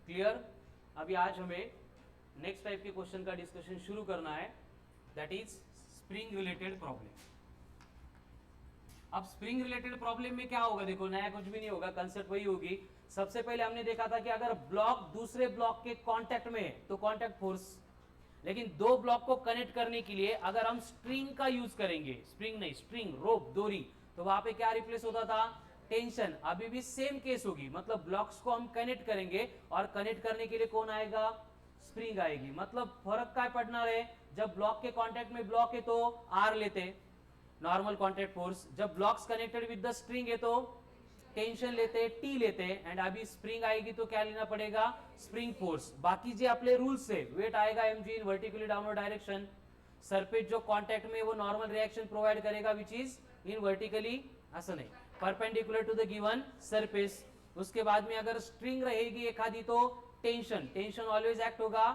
क्लियर। अभी आज हमें नेक्स्ट टाइप के क्वेश्चन का डिस्कशन शुरू करना है, that is spring related problem. अब स्प्रिंग रिलेटेड प्रॉब्लम में क्या होगा, देखो नया कुछ भी नहीं होगा, कंसेप्ट वही होगी। सबसे पहले हमने देखा था कि अगर ब्लॉक दूसरे ब्लॉक के कांटेक्ट में है तो कांटेक्ट फोर्स, लेकिन दो ब्लॉक को कनेक्ट करने के लिए अगर हम स्ट्रिंग का यूज करेंगे, स्प्रिंग नहीं स्ट्रिंग, रोप, डोरी, तो वहां पे क्या रिप्लेस होता था, टेंशन। अभी भी सेम केस होगी, मतलब ब्लॉक्स को हम कनेक्ट करेंगे और कनेक्ट करने के लिए कौन आएगा, स्प्रिंग आएगी। मतलब फर्क क्या पड़ना है, जब ब्लॉक के कांटेक्ट में ब्लॉक है तो आर लेते नॉर्मल कॉन्टैक्ट फोर्स, जब blocks connected with the spring है तो टेंशन लेते, टी लेते, एंड अभी स्प्रिंग आएगी तो क्या लेना पड़ेगा, स्प्रिंग फोर्स। बाकी जे आपले रूल्स है, वेट आएगा mg इन वर्टिकली डाउनवर्ड डायरेक्शन, सरफेस जो कॉन्टैक्ट में वो नॉर्मल रिएक्शन प्रोवाइड करेगा विच इज इन वर्टिकली, असं नहीं, perpendicular to the given surface. उसके बाद में अगर स्ट्रिंग रहेगी एखादी तो टेंशन, टेंशन ऑलवेज एक्ट होगा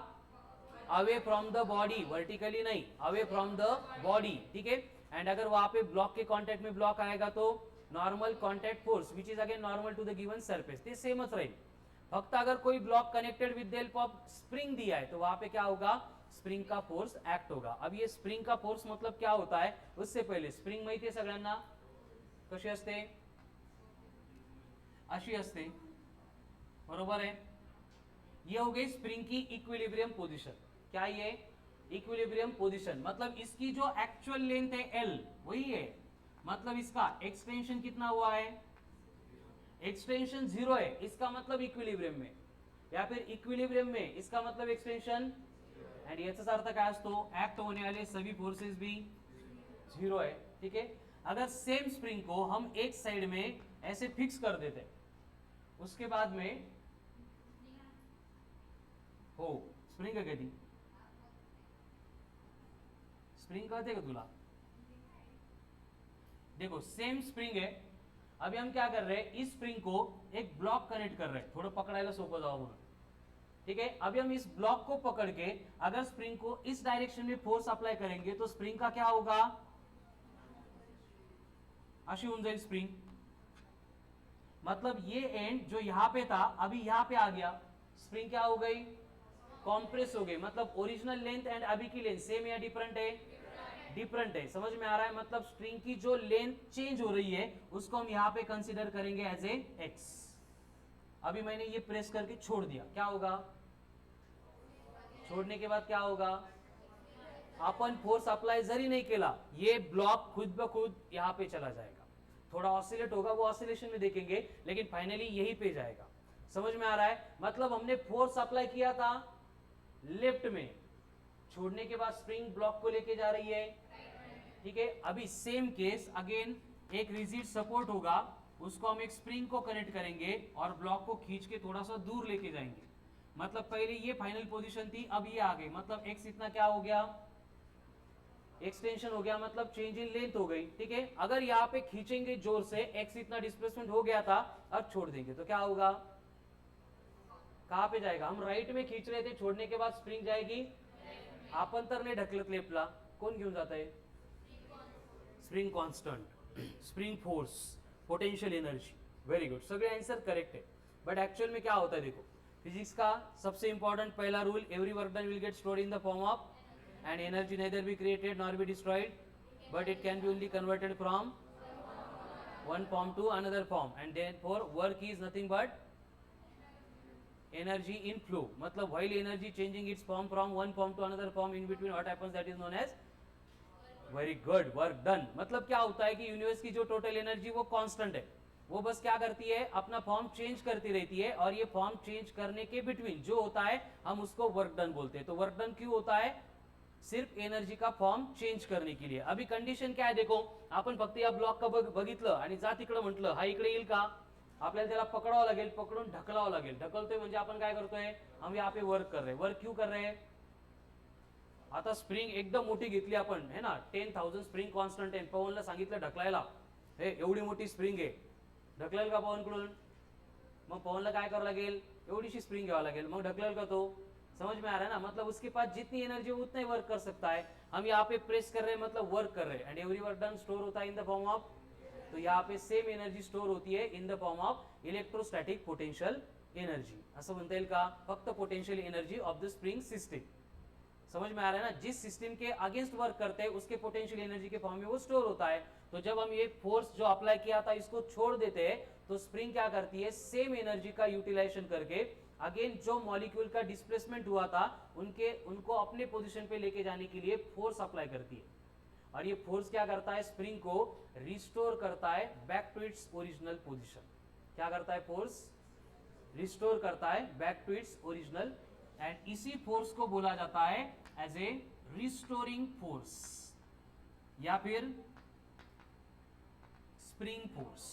away from the body, vertically नहीं, अवे फ्रॉम द बॉडी, ठीक है। एंड अगर वहां पे ब्लॉक के कांटेक्ट में ब्लॉक आएगा तो normal contact force which is again normal to the given surface, ते सेमच राहील। फक्त अगर कोई block connected with the help of spring दिया है तो वहां पे क्या होगा, स्प्रिंग का फोर्स एक्ट होगा। अब ये स्प्रिंग का फोर्स मतलब क्या होता है, उससे पहले स्प्रिंग माहिती आहे सगळ्यांना कशी असते, अशी असते, बरोबर है। ये हो गई स्प्रिंग की इक्विलिब्रियम पोजीशन, क्या ये इक्विलिब्रियम पोजीशन, मतलब इसकी जो एक्चुअल लेंथ है एल वही है, मतलब इसका एक्सटेंशन कितना हुआ है, एक्सटेंशन 0 है, इसका मतलब इक्विलिब्रियम में, या फिर इक्विलिब्रियम में इसका मतलब एक्सटेंशन, एंड याचाच अर्थ काय असतो, एक्ट होने वाले सभी फोर्सेस भी 0 है, ठीक है। अगर सेम स्प्रिंग को हम एक साइड में ऐसे फिक्स कर देते, उसके बाद में हो स्प्रिंग का कहती, स्प्रिंग कहते का तुला, देखो सेम स्प्रिंग है, अभी हम क्या कर रहे हैं, इस स्प्रिंग को एक ब्लॉक कनेक्ट कर रहे हैं, थोड़ा पकड़ायला सोपं जावं म्हणून, ठीक है। अभी हम इस ब्लॉक को पकड़ के अगर स्प्रिंग को इस डायरेक्शन में फोर्स अप्लाई करेंगे तो स्प्रिंग का क्या होगा, अशी होऊन जाईल स्प्रिंग, मतलब ये एंड जो यहां पे था अभी यहां पे आ गया, स्प्रिंग क्या हो गई, कॉम्प्रेस हो गई। मतलब ओरिजिनल लेंथ एंड अभी की लेंथ सेम या डिफरेंट है, डिफरेंट है, समझ में आ रहा है। मतलब स्ट्रिंग की जो लेंथ चेंज हो रही है उसको हम यहां पे कंसीडर करेंगे एज ए एक्स। अभी मैंने ये प्रेस करके छोड़ दिया, क्या होगा, छोड़ने के बाद क्या होगा, अपन फोर्स अप्लाई जरी नहीं केला, ये ब्लॉक खुद ब खुद यहां पे चला जाएगा, थोड़ा ऑसिलेट होगा, वो ऑसिलेशन में देखेंगे, लेकिन फाइनली यही पे जाएगा। समझ में आ रहा है, मतलब हमने फोर्स अप्लाई किया था लेफ्ट में, छोड़ने के बाद स्प्रिंग ब्लॉक को लेके जा रही है, ठीक है। अभी सेम केस अगेन, एक रिजिड सपोर्ट होगा, उसको हम एक स्प्रिंग को कनेक्ट करेंगे और ब्लॉक को खींच के थोड़ा सा दूर लेके जाएंगे। मतलब पहले ये फाइनल पोजीशन थी, अब ये आ गई, मतलब एक्स इतना क्या हो गया, एक्सटेंशन हो गया, मतलब चेंज इन लेंथ हो गई, ठीक है। अगर यहाँ पे खींचेंगे जोर से, एक्स इतना डिस्प्लेसमेंट हो गया था, अब छोड़ देंगे तो क्या होगा, कहां पे जाएगा, हम राइट में खींच रहे थे, छोड़ने के बाद स्प्रिंग जाएगी, आपण तर नाही ढकलत लेपला, कोण घेऊन जात आहे? Spring constant, spring force, potential energy. Very good, सगळे आंसर करेक्ट है. बट एक्चुअल में क्या होता है देखो, फिजिक्स का सबसे इंपॉर्टेंट पहला rule, every work done will get stored in the form of and energy nether be created nor be destroyed but it can be only converted from one form to another form, and therefore work is nothing but energy in flow. मतलब while energy changing its form from one form to another form, in between what happens, that is known as very good, work done. मतलब क्या होता है कि universe की जो total energy वो constant है, वो बस क्या करती है, अपना फॉर्म चेंज करती रहती है, और ये फॉर्म चेंज करने के बिटवीन जो होता है हम उसको वर्क डन बोलते हैं. तो वर्क डन क्यों होता है? सिर्फ एनर्जी का फॉर्म चेंज करने के लिए. अभी कंडिशन काय आहे, देखो आपण फक्त या ब्लॉक का बघितलं आणि जा तिकडे म्हटलं हा इकडे येईल का, आपल्याला त्याला पकडावं लागेल, पकडून ढकलावं लागेल. ढकलतोय म्हणजे आपण काय करतोय, हम यहाँ पे वर्क कर रहे हैं. वर्क क्यों कर रहे हैं? आता स्प्रिंग एकदम मोठी घेतली आपण है ना, 10,000 स्प्रिंग कॉन्स्टंट आहे, पवनला सांगितलं ढकलायला, हे एवढी मोठी स्प्रिंग आहे, ढकलेल का पवनकडून? मग पवनला काय करावं लागेल, एवढीशी स्प्रिंग घ्यावं लागेल, मग ढकलेल का तो? समझ में आ रहा है ना. मतलब उसके पास जितनी एनर्जी हो उतना ही वर्क कर सकता है. हम यहाँ पे प्रेस कर रहे हैं मतलब वर्क कर रहे हैं, and every work done store होता है इन द फॉर्म ऑफ, तो यहाँ पे सेम एनर्जी स्टोर होती है in the form of electrostatic potential energy. असं म्हणता येईल का? फक्त potential energy of the spring system. समझ में आ रहा है ना. जिस सिस्टम के अगेंस्ट वर्क करते हैं उसके पोटेंशियल एनर्जी के फॉर्म में वो स्टोर होता है. तो जब हम ये फोर्स जो अप्लाई किया था इसको छोड़ देते हैं तो स्प्रिंग क्या करती है, सेम एनर्जी का यूटिलाइजेशन करके अगेन जो मॉलिक्यूल का डिस्प्लेसमेंट हुआ था उनको अपने पोजीशन पे लेके जाने के लिए फोर्स अप्लाई करती है. और ये फोर्स क्या करता है, स्प्रिंग को रिस्टोर करता है back to its original position. क्या करता है? फोर्स रिस्टोर करता है back to its original, and इसी फोर्स को बोला जाता है एज ए रिस्टोरिंग फोर्स या फिर स्प्रिंग फोर्स.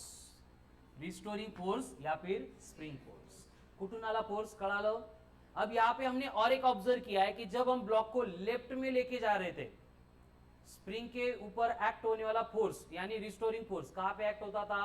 रिस्टोरिंग फोर्स या फिर स्प्रिंग फोर्स. कुठून आला फोर्स, कळालं? अब यहाँ पे हमने और एक ऑब्जर्व किया है कि जब हम ब्लॉक को लेफ्ट में लेके जा रहे थे, स्प्रिंग के ऊपर एक्ट होने वाला फोर्स यानी रिस्टोरिंग फोर्स कहां पे एक्ट होता था?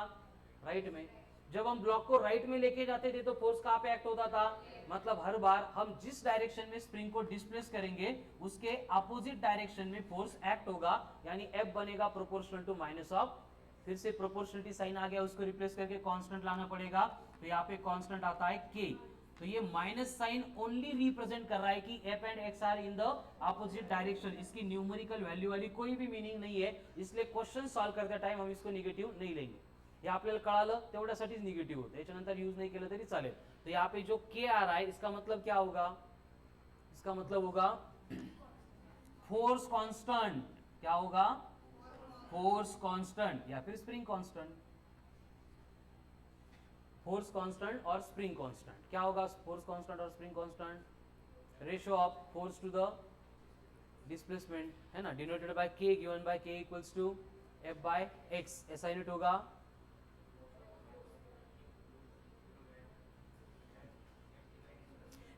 राइट में. जब हम ब्लॉक को राइट में लेके जाते थे तो फोर्स कहां पे एक्ट होता था? मतलब हर बार हम जिस डायरेक्शन में स्प्रिंग को डिस्प्लेस करेंगे उसके अपोजिट डायरेक्शन में फोर्स एक्ट होगा, यानी F बनेगा प्रोपोर्शनल टू माइनस ऑफ, फिर से प्रोपोर्शनलिटी साइन आ गया, उसको रिप्लेस करके कांस्टेंट लाना पड़ेगा, तो यहाँ पे कांस्टेंट आता है K. तो ये माइनस साइन ओनली रिप्रेजेंट कर रहा है कि F and X are in the opposite direction. इसकी न्यूमेरिकल वैल्यू वाली कोई भी मीनिंग नहीं है, इसलिए क्वेश्चन सॉल्व करते टाइम हम इसको निगेटिव्ह नहीं लेंगे. हे आपल्याला कळालं तेवढ्यासाठीच निगेटिव्ह होतं, याच्यानंतर यूज नहीं केलं तरी चालेल. तो यहाँ पे जो K आ रहा है इसका मतलब क्या होगा? इसका मतलब होगा फोर्स कांस्टेंट. क्या होगा? फोर्स कांस्टेंट या फिर स्प्रिंग कांस्टेंट. फोर्स कांस्टेंट और स्प्रिंग कांस्टेंट. क्या होगा फोर्स कांस्टेंट और spring constant? Ratio of force to the displacement है ना, denoted by K, given by K equals to F by X. ऐसा यूनिट होगा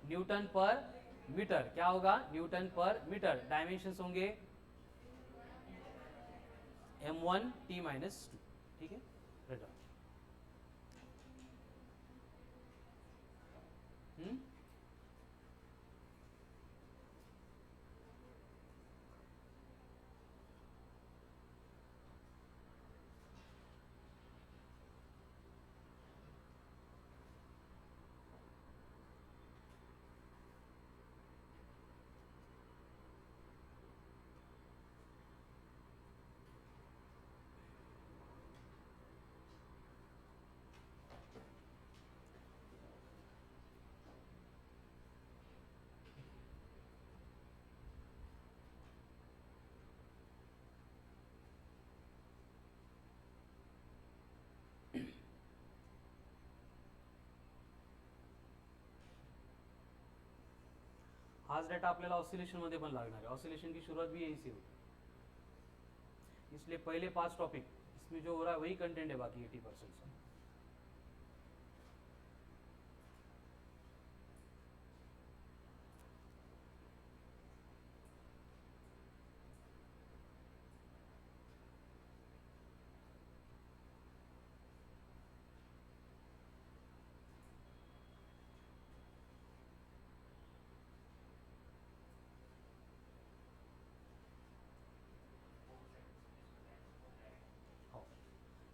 न्यूटन पर मीटर. क्या होगा? Newton per metre. डायमेंशंस होंगे m1 t-2. ठीक है, रिटर्न. हाच डेटा आपल्याला ऑसिलेशन मध्ये पण लागणार है. ऑसिलेशन की शुरुआत भी यहीं से होती, इसलिए पहले 5 टॉपिक इसमें जो हो रहा है वही कंटेंट है, बाकी 80%.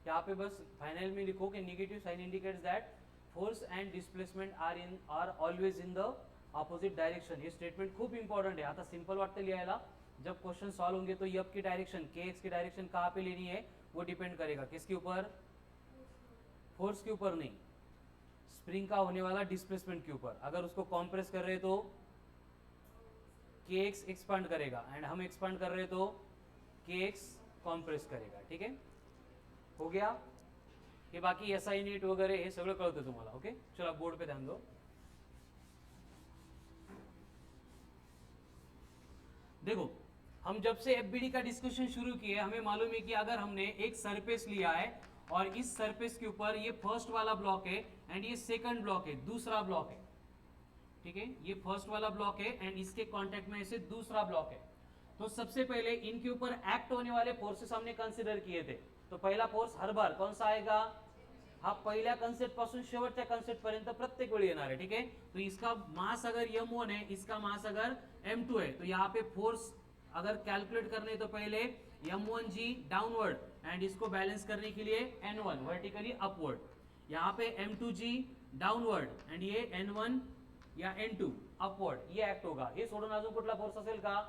यहाँ पे बस फाइनल में लिखो कि negative sign indicates that force and displacement are always in the opposite direction. हे स्टेटमेंट खूप इंपॉर्टंट आहे. आता सिंपल वाटतं लिहायला, जब क्वेश्चन सॉल्व होंगे तो एफ की डायरेक्शन के एक्स की डायरेक्शन कहाँ पे लेनी है वो डिपेंड करेगा किसके ऊपर, फोर्स के ऊपर नहीं, स्प्रिंग का होने वाला डिस्प्लेसमेंट के ऊपर. अगर उसको कॉम्प्रेस कर रहे तो के एक्स एक्सपांड करेगा एंड हम एक्सपांड कर रहे तो के एक्स कॉम्प्रेस करेगा. ठीक आहे, हो गया. हे बाकी एसआय नीट वगैरे हे सगळं कळतं तुम्हाला. ओके, चला बोर्ड पे ध्यान दो. देखो, हम जब से एफबीडी का डिस्कशन शुरू किए हमें मालूम है कि अगर हमने एक सरफेस लिया है और इस सरफेस के ऊपर ये फर्स्ट वाला ब्लॉक है एंड ये सेकंड ब्लॉक है, दूसरा ब्लॉक है. ठीक है, ये फर्स्ट वाला ब्लॉक है एंड इसके कांटेक्ट में से दूसरा ब्लॉक है. तो सबसे पहले इनके ऊपर एक्ट होने वाले फोर्सेस हमने कंसिडर किए थे. तो पहिला फोर्स हर बार कौन सा आएगा, हा पहिल्या कन्सेप्ट पासून शेवटच्या कन्सेप्ट पर्यंत प्रत्येक वेळी येणार है. ठीक है, तो इसका मास अगर m1 है, इसका मास अगर m2 है, तो यहाँ पे फोर्स अगर कैलकुलेट करने तो पहले m1g डाउनवर्ड एंड इसको बैलेंस करने के लिए n1 वर्टिकली अपवर्ड. यहाँ पे m2g डाउनवर्ड एंड ये n1 या n2 अपवर्ड, ये एक्ट होगा. ये सोडून अजून कुठला फोर्स असेल का,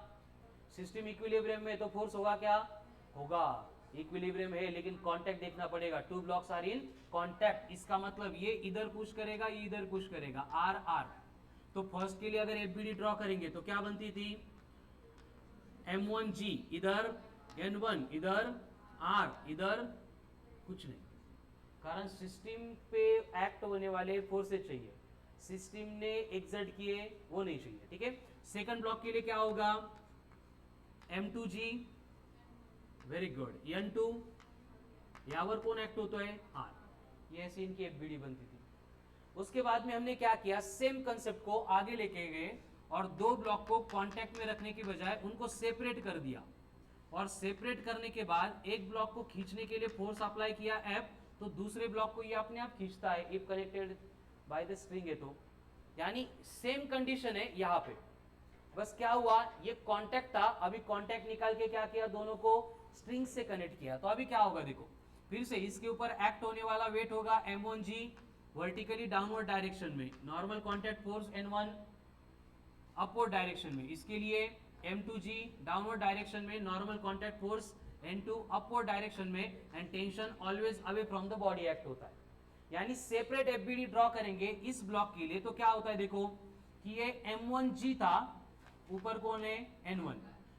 सिस्टम इक्विलिब्रियम में तो फोर्स होगा क्या, होगा इक्विलिब्रियम है लेकिन कांटेक्ट देखना पड़ेगा. Two blocks are in contact, इसका मतलब ये इधर पुश करेगा, ये इधर पुश करेगा, आर आर. तो फर्स्ट के लिए अगर एफबीडी ड्रॉ करेंगे तो क्या बनती थी, m1g इधर, n1 इधर, r इधर, कुछ नहीं, कारण सिस्टम पे एक्ट होने वाले फोर्सेस चाहिए, सिस्टम ने एक्सर्ट किए वो नहीं चाहिए. ठीक है, सेकंड ब्लॉक के लिए क्या होगा, m2g, वेरी गुड, n2, यावर कौन एक्ट होता है, r. ये ऐसे इनकी एफबीडी बनती थी. उसके बाद में हमने क्या किया, सेम कंसेप्ट को आगे लेके गए और दो ब्लॉक को कांटेक्ट में रखने की बजाय उनको सेपरेट कर दिया. और सेपरेट करने के बाद एक ब्लॉक को खींचने के लिए फोर्स अप्लाई किया F, तो दूसरे ब्लॉक को ये अपने आप खींचता है if connected by the string है तो. यानी सेम कंडीशन है यहाँ पे, बस क्या हुआ, ये कांटेक्ट था, अभी कांटेक्ट निकाल के क्या किया, दोनों को स्ट्रिंग से कनेक्ट किया. तो अभी क्या होगा देखो, फिर से इसके ऊपर एक्ट होने वाला वेट होगा m1g वर्टिकली डाउनवर्ड डायरेक्शन में, normal contact force n1 upward direction में, इसके लिए m2g डाउनवर्ड डायरेक्शन में, normal contact force n2 upward direction में and tension always away from the body act होता है. यानी सेपरेट एफबीडी ड्रॉ करेंगे इस ब्लॉक के लिए तो क्या होता है देखो कि ये m1g था, ऊपर कौन है n1,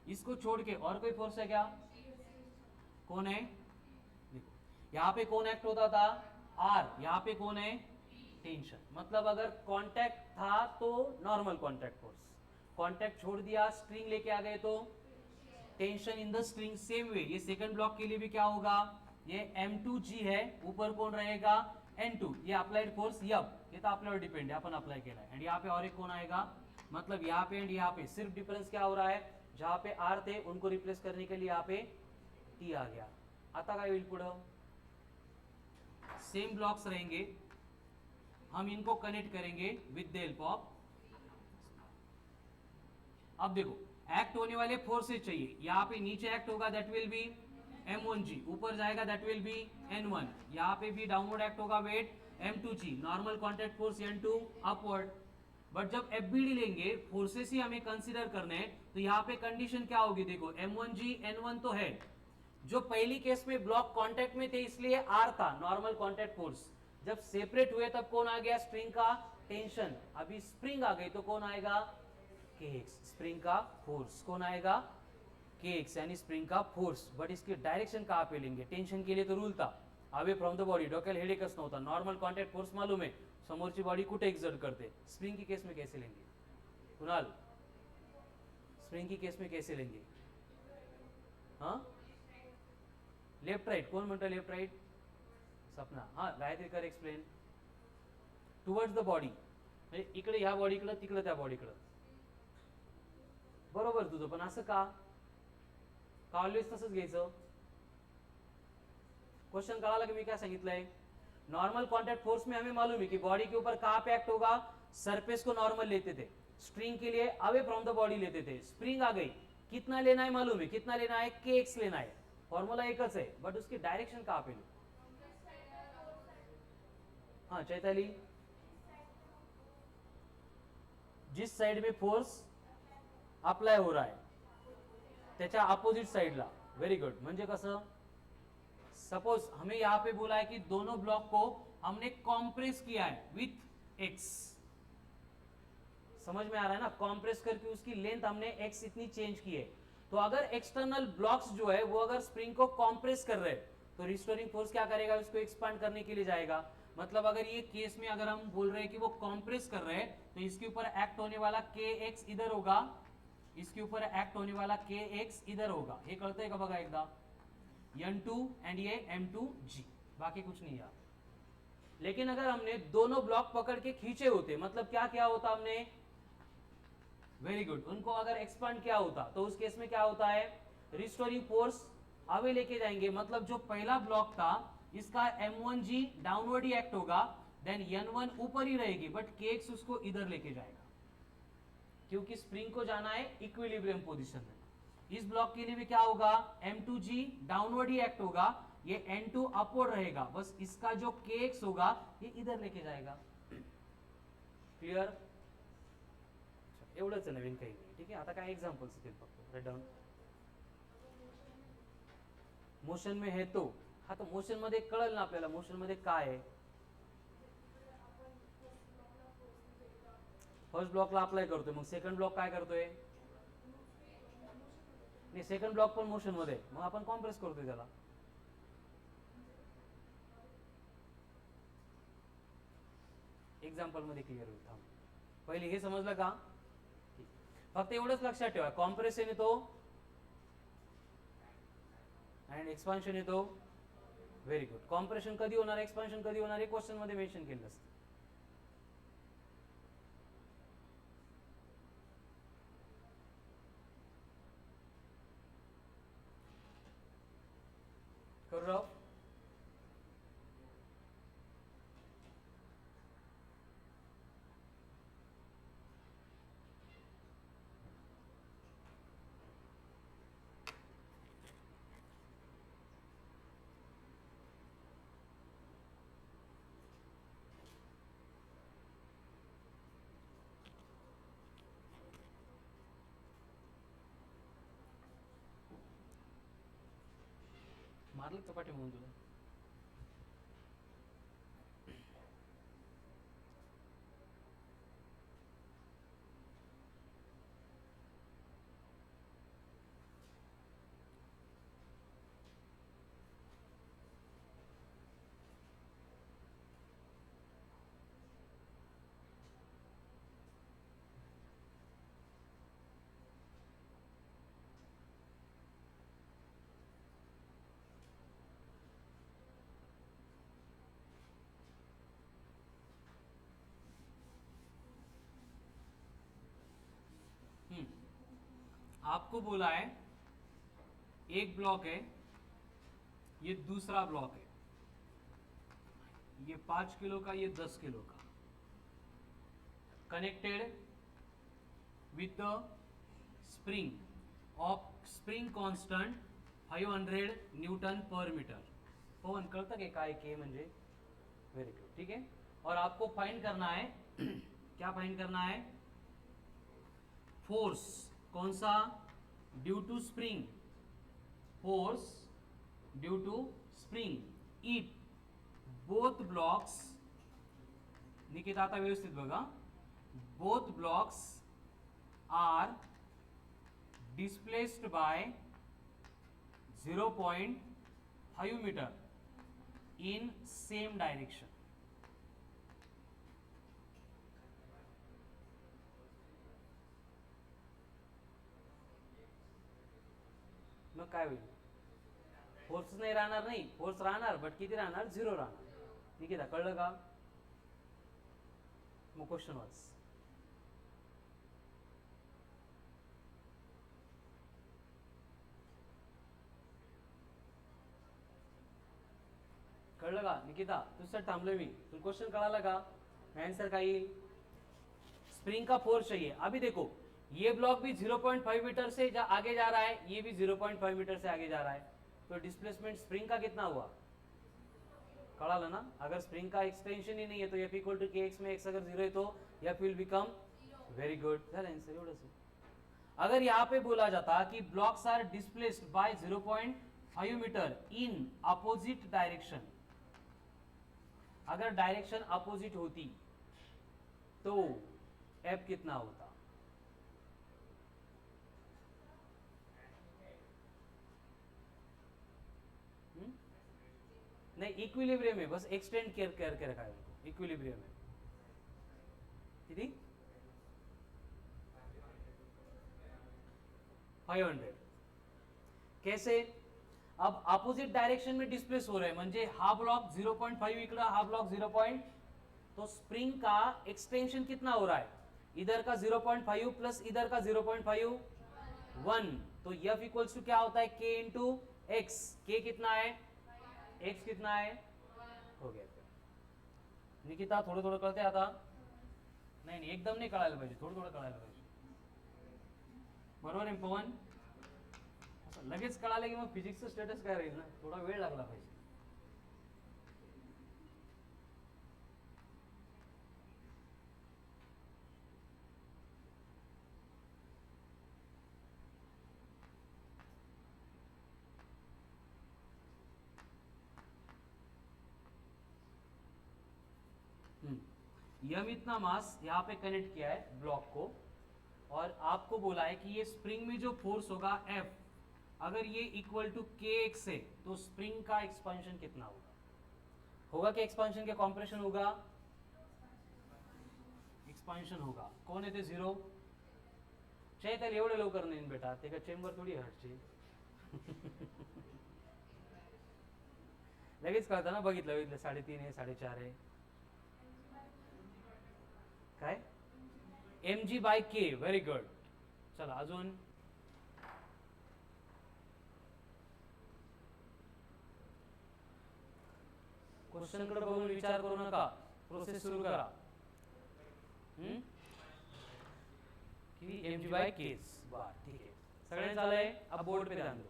इसको छोड़ के और कोई फोर्स है क्या, कौन है, देखो यहाँ पे कौन एक्ट होता था, r, यहाँ पे कौन है, टेंशन. मतलब अगर कांटेक्ट था तो नॉर्मल कांटेक्ट फोर्स, कांटेक्ट छोड़ दिया स्ट्रिंग लेके आ गए तो tension in the string. Same way ये सेकंड ब्लॉक के लिए भी क्या होगा, ये m2g है, ऊपर कौन रहेगा, n2, ये अप्लाइड फोर्स F, ये तो आपल्यावर डिपेंड है, अपन अप्लाई केला है. एंड यहाँ पे और एक कौन आएगा, मतलब यहाँ पे एंड यहाँ पे सिर्फ डिफरेंस क्या हो रहा है, जहाँ पे R थे उनको रिप्लेस करने के लिए यहाँ पे T आ गया. आता काय होईल पुढं, सेम ब्लॉक्स रहेंगे, हम इनको कनेक्ट करेंगे विद द हेल्प ऑफ. अब देखो एक्ट होने वाले फोर्सेस चाहिए, यहाँ पे नीचे एक्ट होगा दैट विल बी m1g, ऊपर जाएगा दैट विल बी n1, यहाँ पे भी डाउनवर्ड एक्ट होगा weight m2g, normal contact force n2 upward. But जब एफबीडी लेंगे फोर्सेस ही हमें कंसीडर करने हैं तो यहाँ पे कंडीशन क्या होगी देखो, m1g n1 तो है, जो पहली केस में ब्लॉक कांटेक्ट में थे इसलिए R था नॉर्मल कांटेक्ट फोर्स, जब सेपरेट हुए तब कौन आ गया, स्प्रिंग का टेंशन. अभी स्प्रिंग आ गई तो कौन आएगा, kx, स्प्रिंग का फोर्स कौन आएगा, kx, यानी स्प्रिंग का फोर्स. बट इसकी डायरेक्शन कहाँ पे लेंगे, टेंशन के लिए तो रूल था अवे फ्रॉम द बॉडी, डोक्याला हेडेकच नव्हता, नॉर्मल कॉन्टॅक्ट फोर्स मालूम है, समोरची बॉडी कुठे एक्सर्ट करते. स्प्रिंग की केस में कैसे लेंगे कुणाल, स्प्रिंग की केस में कैसे लेंगे, हाँ लेफ्ट राइट, कोण म्हणतं लेफ्ट राइट, सपना, हाँ गायत्री कर एक्सप्लेन. टुवर्ड्स द बॉडी, म्हणजे इकडे ह्या बॉडीकडे तिकडे त्या बॉडीकडे, बरोबर तुझं, पण असं का ऑलवेज तसंच घ्यायचं. क्वेश्चन कळाला की मी क्या सांगितलंय, नॉर्मल कांटेक्ट फोर्स में हमें मालूम है कि बॉडी के ऊपर कहाँ पे एक्ट होगा, सरफेस को नॉर्मल लेते थे, स्ट्रिंग के लिए अवे फ्रॉम द बॉडी लेते थे. स्प्रिंग आ गई, कितना लेना है मालूम है, कितना लेना है, kx लेना है, फॉर्मूला एकच है, बट उसकी डायरेक्शन कहाँ पे लो, हाँ चैताली, जिस साइड में फोर्स अप्लाय हो रहा है त्याच्या अपोजिट साइडला. Very good. म्हणजे कसं, सपोज हमें यहां पे बोला है कि दोनों ब्लॉक को हमने कॉम्प्रेस किया है विथ एक्स. समझ में आ रहा है ना, कॉम्प्रेस करके उसकी लेंथ हमने एक्स इतनी चेंज की है. तो अगर एक्सटर्नल ब्लॉक्स जो है वो अगर स्प्रिंग को कॉम्प्रेस कर रहे हैं तो रिस्टोरिंग फोर्स क्या करेगा, उसको एक्सपांड करने के लिए जाएगा. मतलब अगर ये केस में अगर हम बोल रहे हैं कि वो कॉम्प्रेस कर रहे हैं तो इसके ऊपर एक्ट होने वाला के एक्स इधर होगा, इसके ऊपर एक्ट होने वाला के एक्स इधर होगा. हे कळतंय का बघा एकदा. N2 एंड ये M2G, बाकी कुछ नहीं यार. लेकिन अगर हमने दोनों ब्लॉक पकड़ के खींचे होते, मतलब क्या क्या होता हमने, वेरी गुड, उनको अगर एक्सपांड किया होता तो उस केस में क्या होता है, रिस्टोरिंग फोर्स आगे लेके जाएंगे. मतलब जो पहला ब्लॉक था इसका M1G डाउनवर्ड ही एक्ट होगा, देन N1 ऊपर ही रहेगी बट KX उसको इधर लेके जाएगा क्योंकि स्प्रिंग को जाना है इक्विलिब्रियम पोजीशन में. इस ब्लॉक के लिए भी क्या होगा, M2G डाउनवर्ड ही एक्ट होगा, ये N2 अपवर्ड रहेगा, बस इसका जो KX होगा ये इधर लेके जाएगा. क्लियर. एवढंच नवीन काही नाही. ठीक आहे, आता काय एक्झाम्पल्स येतील फक्त. Right down. मोशन में है तो, हा तो मोशन मध्ये कळलं ना आपल्याला मोशन मध्ये काय आहे. फर्स्ट ब्लॉकला अप्लाय करतोय, मग सेकंड ब्लॉक काय करतोय, नाही सेकंड ब्लॉक पण मोशन मध्ये, मग आपण कॉम्प्रेस करतोय त्याला. एक्झाम्पल मध्ये क्लिअर होईल. थांब, पहिले हे समजलं का. फक्त एवढंच लक्षात ठेवा, कॉम्प्रेशन येतो अँड एक्सपान्शन येतो. Very good. कॉम्प्रेशन कधी होणार, एक्सपान्शन कधी होणार, हे क्वेश्चन मध्ये मेन्शन केलं असतं. करू राव. मारलं चपाटी म्हणून तुला. आपको बोला है एक ब्लॉक है, ये दूसरा ब्लॉक है, ये 5 किलो का, ये 10 किलो का, connected with the spring of spring constant 500 Newton per metre. पवन कळतं की काय के म्हणजे. Very good. ठीक है, और आपको फाइंड करना है क्या फाइंड करना है, फोर्स. कौन सा, due to spring, force due to spring if both blocks, Nikita आता व्यवस्थित बघा, both blocks are displaced by 0.5 metre in same direction. मग काय होईल, फोर्स नाही राहणार, नाही फोर्स राहणार बट किती राहणार, 0 राहणार. निकिता कळलं का. मग क्वेश्चन वाच. कळलं का निकिता, तुझं थांबलोय मी, तुला क्वेश्चन कळाला का, आंसर काय येईल. स्प्रिंग का फोर्स चाहिए. अभी देखो ये ब्लॉक भी 0.5 मीटर से आगे जा रहा है, ये भी 0.5 मीटर से आगे जा रहा है, तो डिस्प्लेसमेंट स्प्रिंग का कितना हुआ, कळालं ना? अगर स्प्रिंग का एक्सटेंशन ही नहीं है तो F equal to k x में एक्स अगर जीरो है तो F will become very good. झालं आन्सर एवढंच आहे. अगर यहाँ पे बोला जाता कि blocks are displaced by 0.5 metre in opposite direction, अगर डायरेक्शन अपोजिट होती तो F कितना होता? नहीं, इक्विलिब्रियम में बस एक्सटेंड करके रखा है उनको, इक्विलिब्रियम में. कितनी? 500. कैसे? अब अपोजिट डायरेक्शन में डिस्प्लेस हो रहे हैं म्हणजे हा ब्लॉक 0.5 इकडं, हा ब्लॉक 0. तो स्प्रिंग का एक्सटेंशन कितना हो रहा है? इधर का 0.5 प्लस इधर का 0.5 1. तो F इक्वल्स टू क्या होता है? K into x. K कितना है? X कितना है? हो गया. निकिता थोडं थोडं कळते आता? नाही नाही, एकदम नाही कळायला पाहिजे, थोडं थोडं कळायला पाहिजे. बरोबर आहे पवन? असं लगेच कळालं की मग फिजिक्सचं स्टेटस काय राहील ना, थोडा वेळ लागला पाहिजे. यम इतना मास यहाँ पे कनेक्ट किया है ब्लॉक को, और आपको बोला है कि ये स्प्रिंग में जो फोर्स होगा F, अगर ये इक्वल टू के एक्स है तो स्प्रिंग का एक्सपांशन कितना होगा? होगा कि एक्सपांशन के कॉम्प्रेशन होगा? एक्सपांशन होगा. कोण येते 0? चैतल एवढे लवकर नाही बेटा, ते का चेंबर थोडी हटची. लगेच कळतं ना, बघितलं 3.5 आहे 4.5 आहे. काय? mg by k. Very good. चला अजून. क्वेश्चन कडे बघून विचार करू नका, प्रोसेस सुरू करा. mg by k. बार ठीक है, सगळ्यांना झालंय. अब बोर्ड पे ध्यान दो.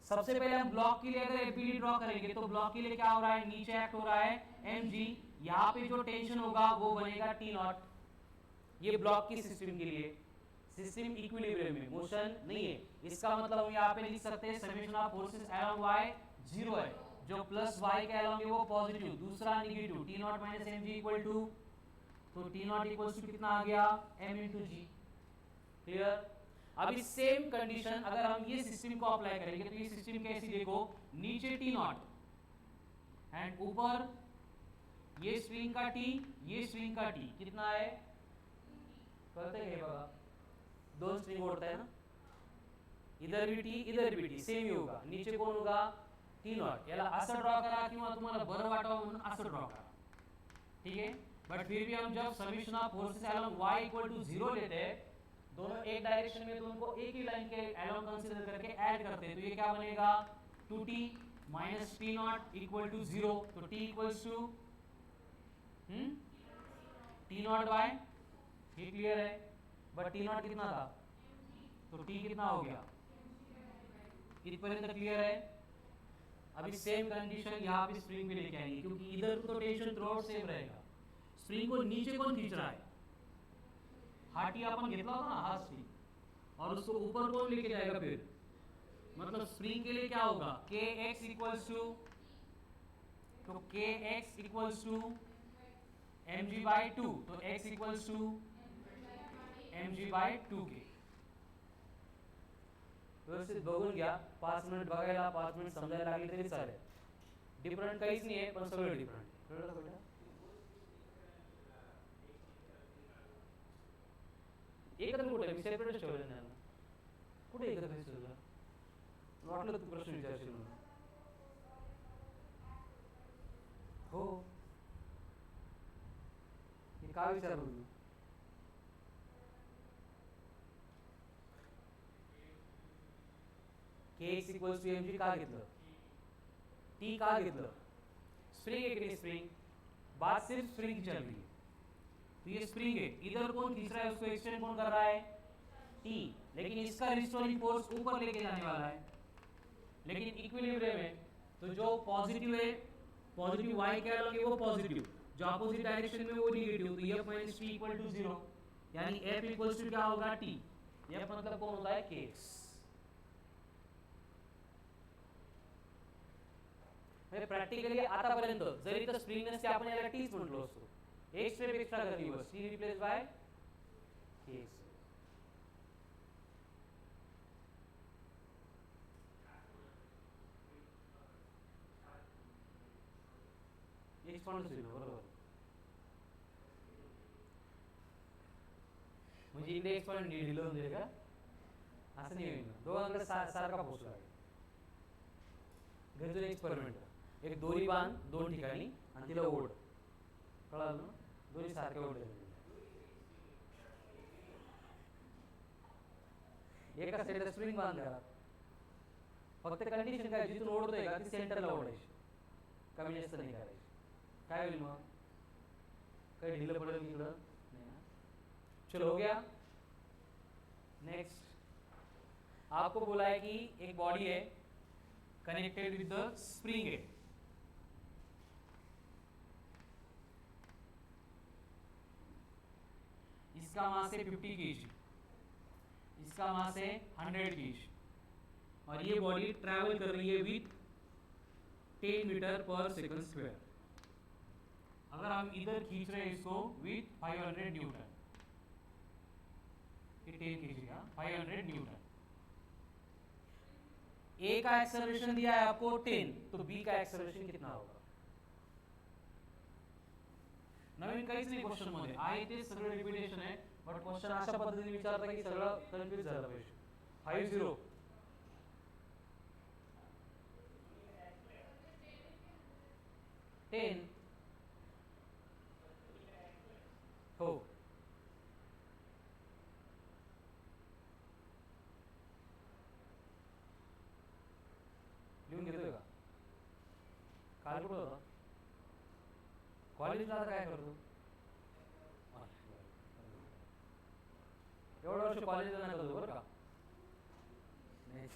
सबसे पहले हम ब्लॉक के लिए अगर एपीडी ड्रॉ करेंगे तो ब्लॉक के लिए क्या हो रहा है? नीचे एक्ट हो रहा है mg. यहाँ पे जो टेंशन होगा वो बनेगा T0. ये ब्लॉक की सिस्टम के लिए. सिस्टम इक्विलिब्रियम में, मोशन नहीं है. इसका मतलब हम यहाँ पे लिख सकते हैं summation of forces along y 0 है, जो प्लस y के अलोंग है वो पॉजिटिव, दूसरा negative. T0 minus mg equal to, तो T0 इक्वल्स टू कितना आ गया? m into g. क्लियर? अभी सेम कंडीशन अगर हम ये सिस्टम को अप्लाई करेंगे तो ये सिस्टम कैसी देखो, नीचे T0 एंड ऊपर ये स्प्रिंग का T, ये स्प्रिंग का T कितना है? कळतंय हे बघा, दोन स्प्रिंग ओढताय ना, इधर भी T इधर भी T, सेम ही होगा. नीचे कोण होगा? T0. याला असं ड्रॉ करा किंवा तुम्हाला बरं वाटावं म्हणून असं ड्रॉ करा. ठीक है? बट फिर भी हम जब summation of forces along y equal to 0 लेते हैं, दोनों एक डायरेक्शन में, तो उनको एक ही लाइन के अलोंग कंसीडर करके ऐड करते हैं, तो ये क्या बनेगा? 2t minus T0 equal to 0. तो T equals to T0 by, ये क्लियर है? बट T0 कितना था? तो T कितना हो गया? इतपर्यंत क्लियर है? अभी सेम कंडीशन यहाँ पे स्प्रिंग पे लेके आएंगे, क्योंकि इधर तो टेंशन थ्रू आउट सेम रहेगा. स्प्रिंग को नीचे कौन खींच रहा है? हा T अपन घेतला होता ना, हा स्प्रिंग, और उसको ऊपर कौन लेके जाएगा फिर? मतलब स्प्रिंग के लिए क्या होगा? kx इक्वल्स टू, तो kx equals to mg by 2, तो x equals to mg by 2k. व्यवस्थित बघून घ्या. 5 मिनिट बघायला, 5 मिनिट समजायला लागले तरी चालेल. डिफरंट काहीच नाही आहे, पण सगळं डिफरंट. कळलं का बेटा? एकत्र कुठे? मी सेपरेटच ठेवलं नाही. कुठे एकत्र ठेवलं? वाटलं तू प्रश्न विचारशील म्हणून. हो, हे काय विचारलं तू? kx इक्वल्स टू mg का घेतलं? T का घेतलं? स्प्रिंग है कि नहीं स्प्रिंग? बात सिर्फ स्प्रिंग की चल रही है. तो ये स्प्रिंग है, इधर कौन खींच रहा है उसको, एक्सटेंड कौन कर रहा है? T. लेकिन इसका रिस्टोरिंग फोर्स ऊपर लेके जाने वाला है. लेकिन इक्विलिब्रियम है, तो जो पॉजिटिव है पॉजिटिव y क्या लोगे वो पॉजिटिव, जो अपोजिट डायरेक्शन में वो निगेटिव, तो f minus t equal to 0, यानी f इक्वल्स टू क्या होगा t, f मतलब कौन होता है kx। प्रॅक्टिकली आतापर्यंत जरी तर स्प्रिंग नसते आपण याला टीच म्हटलो असतो, एक स्टेप एक्स्ट्रा करली बस, T replace by kx। Expand होईल बरोबर, म्हणजे इकडे एक्सपांड दिलं म्हणजे का असं नाही होईल, दोघांकडे सारखा पोहोचला घरचं एक्सपेरिमेंट, एक दोरी बांध दोन ठिकाणी आणि तिला ओढ, कळालं ना, दोन्ही सारखे ओढले, एका साईडला स्प्रिंग बांध करा, फक्त कंडिशन काय, जिथून ओढतोय का ती सेंटरला ओढायची, कमी जास्त नाही करायची, काय होईल मग, काही ढिलं पडेल इकडं नाही ना। चलो हो गया। नेक्स्ट आपको बोला है कि एक बॉडी है कनेक्टेड विद द स्प्रिंग है, इसका मास है 50 kg, इसका मास है 100 kg, और ये बॉडी ट्रैवल कर रही है with 10 metre per second square. अगर हम इधर खींच रहे हैं इसको विथ 500 न्यूटन, ये 10 kg का 500 न्यूटन, ए का एक्सेलरेशन दिया है आपको 10, तो बी का एक्सेलरेशन कितना होगा। नवीन काहीच नाही क्वेश्चन मध्ये आहे, ते सगळं रिपीटेशन आहे, बट क्वेश्चन अशा पद्धतीने विचारता की सगळं कन्फ्यूज झालं पाहिजे। 50 10 हो, लिहून घेतोय का, काल कुठं होता, कॉलेजला आता काय करतो, एवढं वर्ष कॉलेजला नाही करतो बरं का, नाही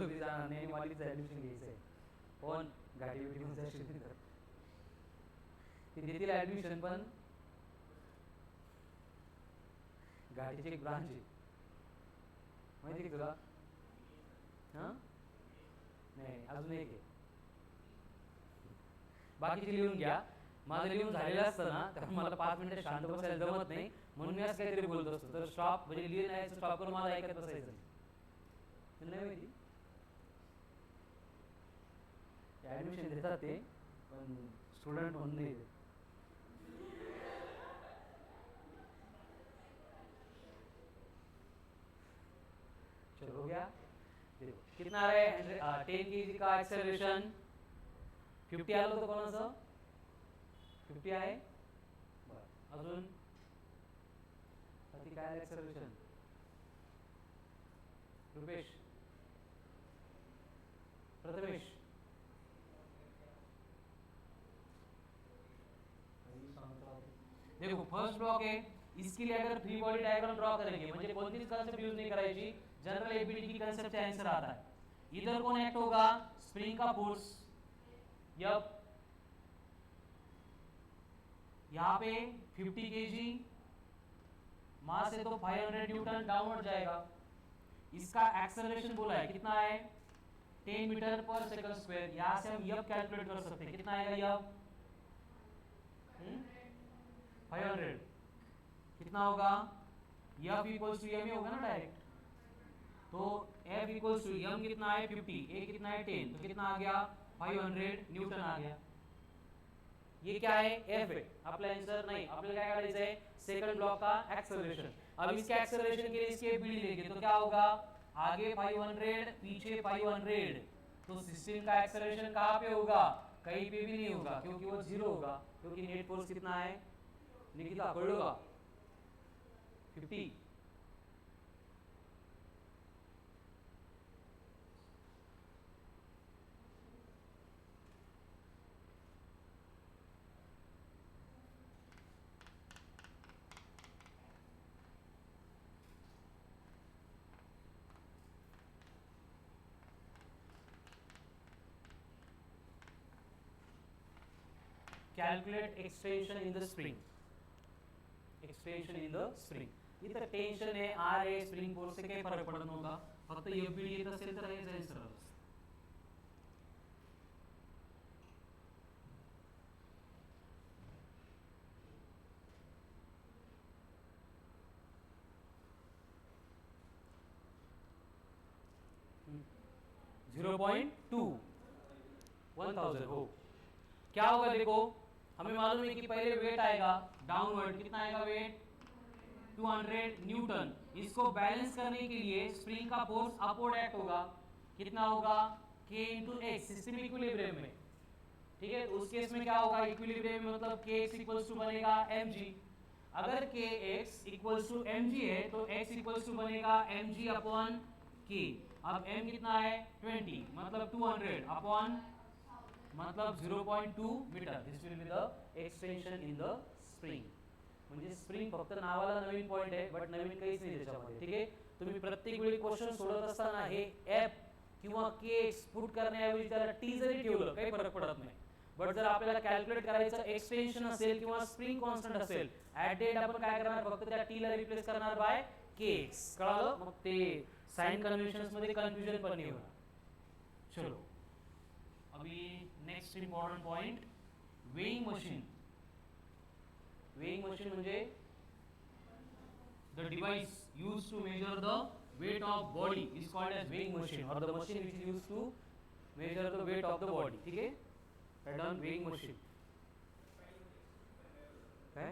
जाणार नाही, कॉलेजचं ऍडमिशन घ्यायचं आहे, कोण घाटी बिटी मध्ये ती देतील ऍडमिशन, पण घाटीची एक ब्रांच आहे माहिती आहे तुला, हां नाही अजून एक आहे, बाकीचे लिहून घ्या, माझं लिहून झालेलं असतं ना, कारण मला 5 मिनिटं शांत बसायला जमत नाही, म्हणून मी असं काहीतरी बोलत असतो, तर स्टॉप म्हणजे लिहिण्याचं स्टॉप करून मला ऐकत बसायचं नाही माहिती, ऍडमिशन देतात ते, पण स्टुडंट म्हणून नाही देत। चलो हो गया, देखो कितना आ रहा है, 10 kg का एक्सेलरेशन, 50 आलं होतं कोणाचं, 50 आहे, बरं अजून किती काय एक्सेलरेशन, रुपेश प्रथमेश, देखो फर्स्ट ब्लॉक है, इसके लिए अगर फ्री बॉडी डायग्राम ड्रॉ करेंगे, म्हणजे कोणतीच कांसेप्ट यूज नहीं करायची, जनरल एबीडी की कांसेप्ट से आंसर आता है। इधर कौन एक्ट होगा, स्प्रिंग का फोर्स F, यहाँ पे 50 kg मास है तो 500 न्यूटन डाउनवर्ड जाएगा, इसका एक्सेलरेशन बोला है कितना है 10 मीटर पर सेकंड स्क्वायर, यहाँ से हम F कैलकुलेट कर सकते हैं, कितना आएगा F, 500, कितना होगा F इक्वल्स टू m होगा ना डायरेक्ट, तो F इक्वल्स टू m कितना है 50, a कितना है 10, तो कितना आ गया 500 न्यूटन आ गया। ये क्या है F है, आपला आंसर नहीं, आपल्याला काय करायचं है सेकंड ब्लॉक का एक्सेलरेशन। अब इसके एक्सेलरेशन के लिए इसके बीडी लेंगे तो क्या होगा, आगे 500 पीछे 500, तो सिस्टम का एक्सेलरेशन कहाँ पे होगा, कहीं पे भी नहीं होगा, क्योंकि वो 0 होगा, क्योंकि नेट फोर्स कितना है निकिता कळलं 50। Calculate extension in the spring. Extension in the spring. इथं टेन्शन आहे, आर आहे, स्प्रिंग फोर्स काही फरक पडत नव्हता. फक्त एफबीडी येत असेल तर हे जाईल सरळ. 0.2 1000 हो. क्या होगा देखो, हमें मालूम है कि पहले वेट आएगा डाउनवर्ड. कितना आएगा वेट? 200 न्यूटन. इसको बैलेंस करने के लिए स्प्रिंग का फोर्स अपवर्ड एक्ट होगा. कितना होगा? k into x. System equilibrium में, ठीक है. उस केस में क्या होगा? इक्विलिब्रियम में मतलब kx इक्वल्स टू बनेगा mg. अगर kx इक्वल्स टू mg है तो x इक्वल्स टू बनेगा mg अपॉन k. अब m कितना है? 20, मतलब 200 अपॉन मतलब 0.2 metre. This will be the extension in the spring. म्हणजे स्प्रिंग फक्त नावाला नवीन पॉइंट आहे, बट नवीन काहीच नाही त्याच्यामध्ये. ठीक आहे. तुम्ही प्रत्येक वेळी क्वेश्चन सोडत असताना हे एफ किंवा के पुट करण्याऐवजी त्याला टी जरी ठेवलं काही फरक पडत नाही. बट जर आपल्याला कॅल्क्युलेट करायचं एक्सटेन्शन असेल किंवा स्प्रिंग कॉन्स्टंट असेल, ऍट डेट आपण काय करणार? फक्त त्या टी ला रिप्लेस करणार बाय के. कळालं? मग ते साइन कन्व्हेन्शन्स मध्ये कन्फ्युजन पण नाही होणार. चलो अभी next important point, weighing machine. Weighing machine म्हणजे the device used to measure the weight of body is called as weighing machine, or the machine which is used to measure the weight of the body. ठीक है. Write down weighing machine. है?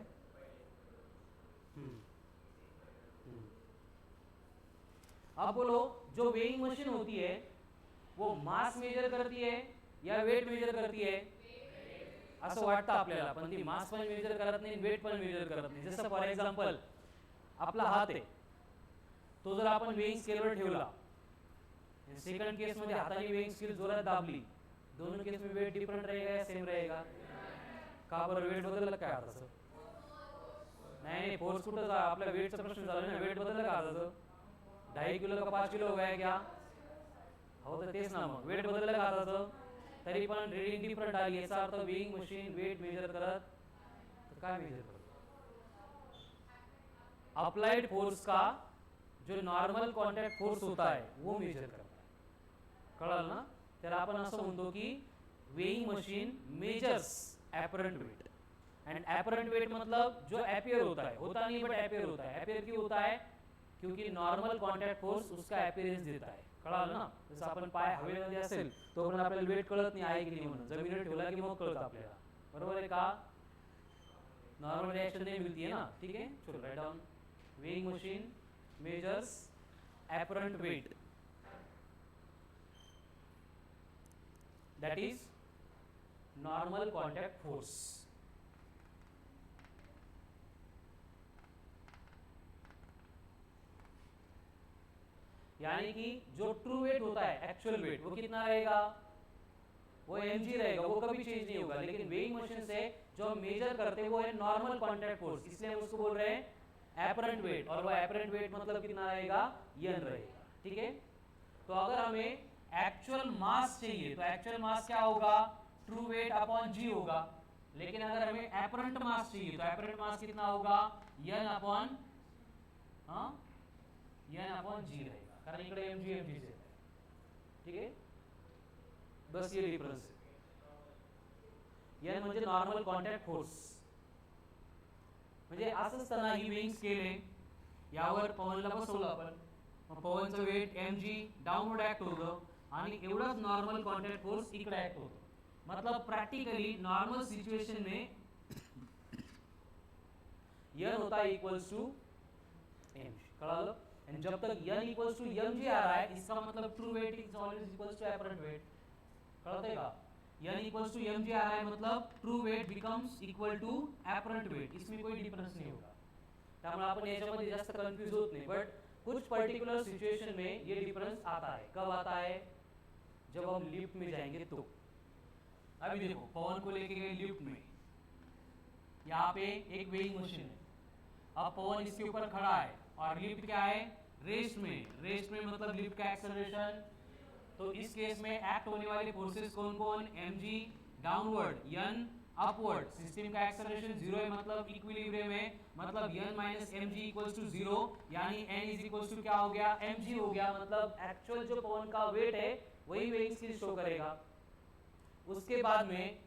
अब बोलो, जो weighing machine होती है वो मास major करती है या वेट मेजर करती है? असं वाटतं आपल्याला, पण ती मास पण मेजर करत नाही, वेट पण मेजर करत नाही. जसं फॉर एक्झाम्पल आपला हात आहे, तो जर आपण वेइंग स्केलवर ठेवला, सेकंड केस मध्ये हाताने वेइंग स्केल जोरात दाबली, दोनों केस में वेट डिफरेंट रहेगा या सेम रहेगा? का बरं? वेट बदललं काय हाताचं? नाही, फोर्स कुठं आपल्या वेटचा प्रश्न झाला ना. वेट बदललं का हाताचं? 2.5 किलो का 5 किलो हो गया क्या? हो, तर तेच ना. मग वेट बदललं का हाताचं? तरी पण रीडिंग डिफरंट आली. याचा अर्थ वेइंग मशीन वेट मेजर करत, तर काय मेजर करत? अप्लाइड फोर्स का जो नॉर्मल कॉन्टॅक्ट फोर्स होता है वो मेजर करता है. कळलं ना? तर आपण असं म्हणतो की weighing machine measures apparent wait. And apparent wait मतलब जो अपीयर होता है, होता नहीं बट अपीयर होता है. अपीयर क्यों होता है? क्योंकि नॉर्मल कॉन्टॅक्ट फोर्स उसका अपीयरेंस देता है. कळलं ना? जसं आपण पाय हवेमध्ये असेल तो पण आपल्याला वेट कळत नाही आहे की नाही म्हणून, जमिनीवर ठेवला की मग कळतं आपल्याला. बरोबर आहे का? नॉर्मल रिएक्शन नहीं मिलती है ना. ठीक है. चलो write down. Weighing machine measures apparent weight, that is normal contact force. यानी कि जो ट्रू वेट होता है, एक्चुअल वेट, वो कितना रहेगा? वो mg रहेगा, वो कभी चेंज नहीं होगा. लेकिन वेइंग मशीन से जो मेजर करते हैं वो है नॉर्मल कॉन्टैक्ट फोर्स, इसलिए हम उसको बोल रहे हैं एपरेंट वेट. और वो एपरेंट वेट मतलब कितना रहेगा? n रहेगा. ठीक है. तो अगर हमें एक्चुअल मास चाहिए तो एक्चुअल मास क्या होगा? ट्रू वेट अपॉन g होगा. लेकिन अगर हमें एपरेंट मास चाहिए तो एपरेंट मास कितना होगा? n अपॉन g रहेगा, कारण इकडे mg से. ठीक है. बस ये डिफरन्स आहे. n म्हणजे नॉर्मल कॉन्टॅक्ट फोर्स. म्हणजे असं असताना ही वेइंग स्केल आहे, यावर पवनला बसवलं आपण, मग पवनचं वेट mg डाउनवर्ड ऍक्ट होतं आणि एवढाच नॉर्मल कॉन्टॅक्ट फोर्स इकडे ऍक्ट होतो. मतलब प्रैक्टिकली नॉर्मल सिचुएशन में n होता है इक्वल्स टू mg. कड़ा लो. एंड जब तक n इक्वल्स टू mg आ रहा है, इसका मतलब true weight is always equals to apparent weight. कळतंय का? n इक्वल्स टू mg आ रहा है मतलब true weight becomes equal to apparent weight. इसमें कोई डिफरेंस नहीं होगा. त्यामुळे आपण याच्यामध्ये जास्त कंफ्यूज होत नाही. बट कुछ पर्टिकुलर सिचुएशन में ये डिफरेंस आता है. कब आता है? जब हम लिफ्ट में जाएंगे तो. अभी देखो, पवन को लेके गए लिफ्ट में, यहाँ पे एक वेइंग मशीन है. अब पवन इसके ऊपर खड़ा है और लिफ्ट क्या है? रेस्ट में. रेस्ट में मतलब लिफ्ट का एक्सेलरेशन. तो इस केस में एक्ट होने वाले फोर्सेस कौन कौन? mg downward, n upward, system का एक्सेलरेशन 0 है मतलब इक्विलिब्रियम है, मतलब n minus m g equals to 0, यानी n इज इक्वल्स टू क्या हो गया, mg हो गया, मतलब एक्चुअल जो पवन का वेट है वही वेइंग स्केल शो करेगा। उसके बाद में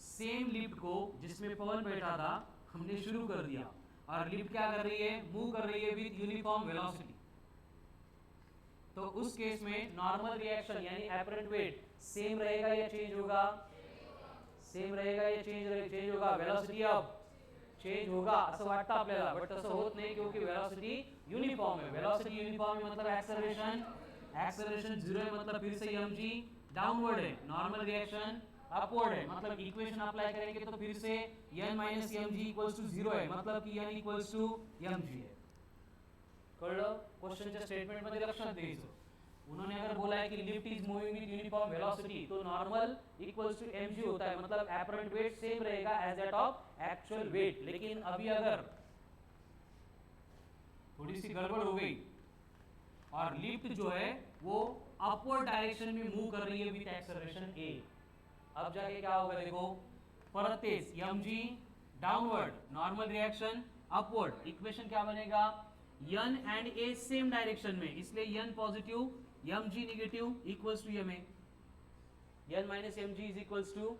सेम लिफ्ट को जिसमें पवन बैठा था हमने शुरू कर दिया, और लिफ्ट क्या कर रही है, मूव कर रही है विद यूनिफॉर्म वेलोसिटी। तो उस केस में नॉर्मल रिएक्शन यानी एपरेंट वेट सेम रहेगा या चेंज होगा, सेम रहेगा या चेंज होगा, वेलोसिटी अब चेंज होगा असं वाटतं आपल्याला, बट तसं होत नाही क्योंकि वेलोसिटी यूनिफॉर्म है। वेलोसिटी यूनिफॉर्म है मतलब एक्सेलरेशन 0 है मतलब फिर से mg डाउनवर्ड है, नॉर्मल रिएक्शन अपवर्ड है मतलब इक्वेशन अप्लाई करेंगे तो फिर से n minus mg equals to 0 है मतलब कि n इक्वल्स टू mg है। कळलं? क्वेश्चनच्या स्टेटमेंट मध्ये लक्षात द्यायचं, उन्होंने अगर बोला है कि lift is moving with uniform velocity तो नॉर्मल इक्वल्स टू mg होता है, मतलब एपरेंट वेट सेम रहेगा as that of actual weight. लेकिन अभी अगर थोड़ी सी गड़बड़ हो गई और लिफ्ट जो है वो अपवर्ड डायरेक्शन में मूव कर रही है विद एक्सेलरेशन a, अब जाके क्या होगा देखो, परत तेज mg downward, normal reaction upward, equation क्या बनेगा, n and a same direction में, इसलिए n positive mg negative equals to ma, n minus mg is equals to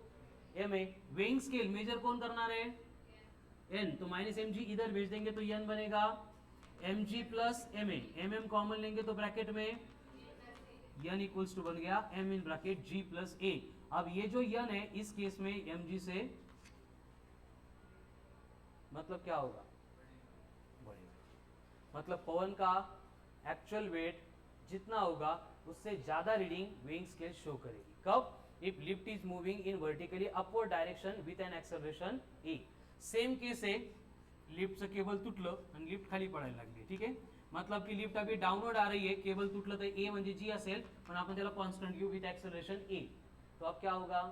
ma। Weighing scale measure कौन करना है, n, तो माइनस mg इधर भेज देंगे तो n बनेगा mg plus ma, mm common लेंगे तो ब्रैकेट में n इक्वल्स टू बन गया m in bracket g plus a। अब ये जो n है इस केस में mg से मतलब क्या होगा, बढ़ेगा, मतलब पवन का एक्चुअल वेट जितना होगा उससे ज्यादा रीडिंग वेइंग स्केल शो करेगी। कब, if lift is moving in vertically upward direction with an acceleration e। Same case आहे, लिफ्टचं केबल तुटलं आणि लिफ्ट खाली पडायला लागली, ठीक आहे, मतलब की लिफ्ट अभी डाउनवर्ड आ रही है, केबल टूटलं तर a म्हणजे g असेल, पण आपण त्याला कॉन्स्टंट घेऊ विथ एक्सेलरेशन a, तो अब क्या होगा,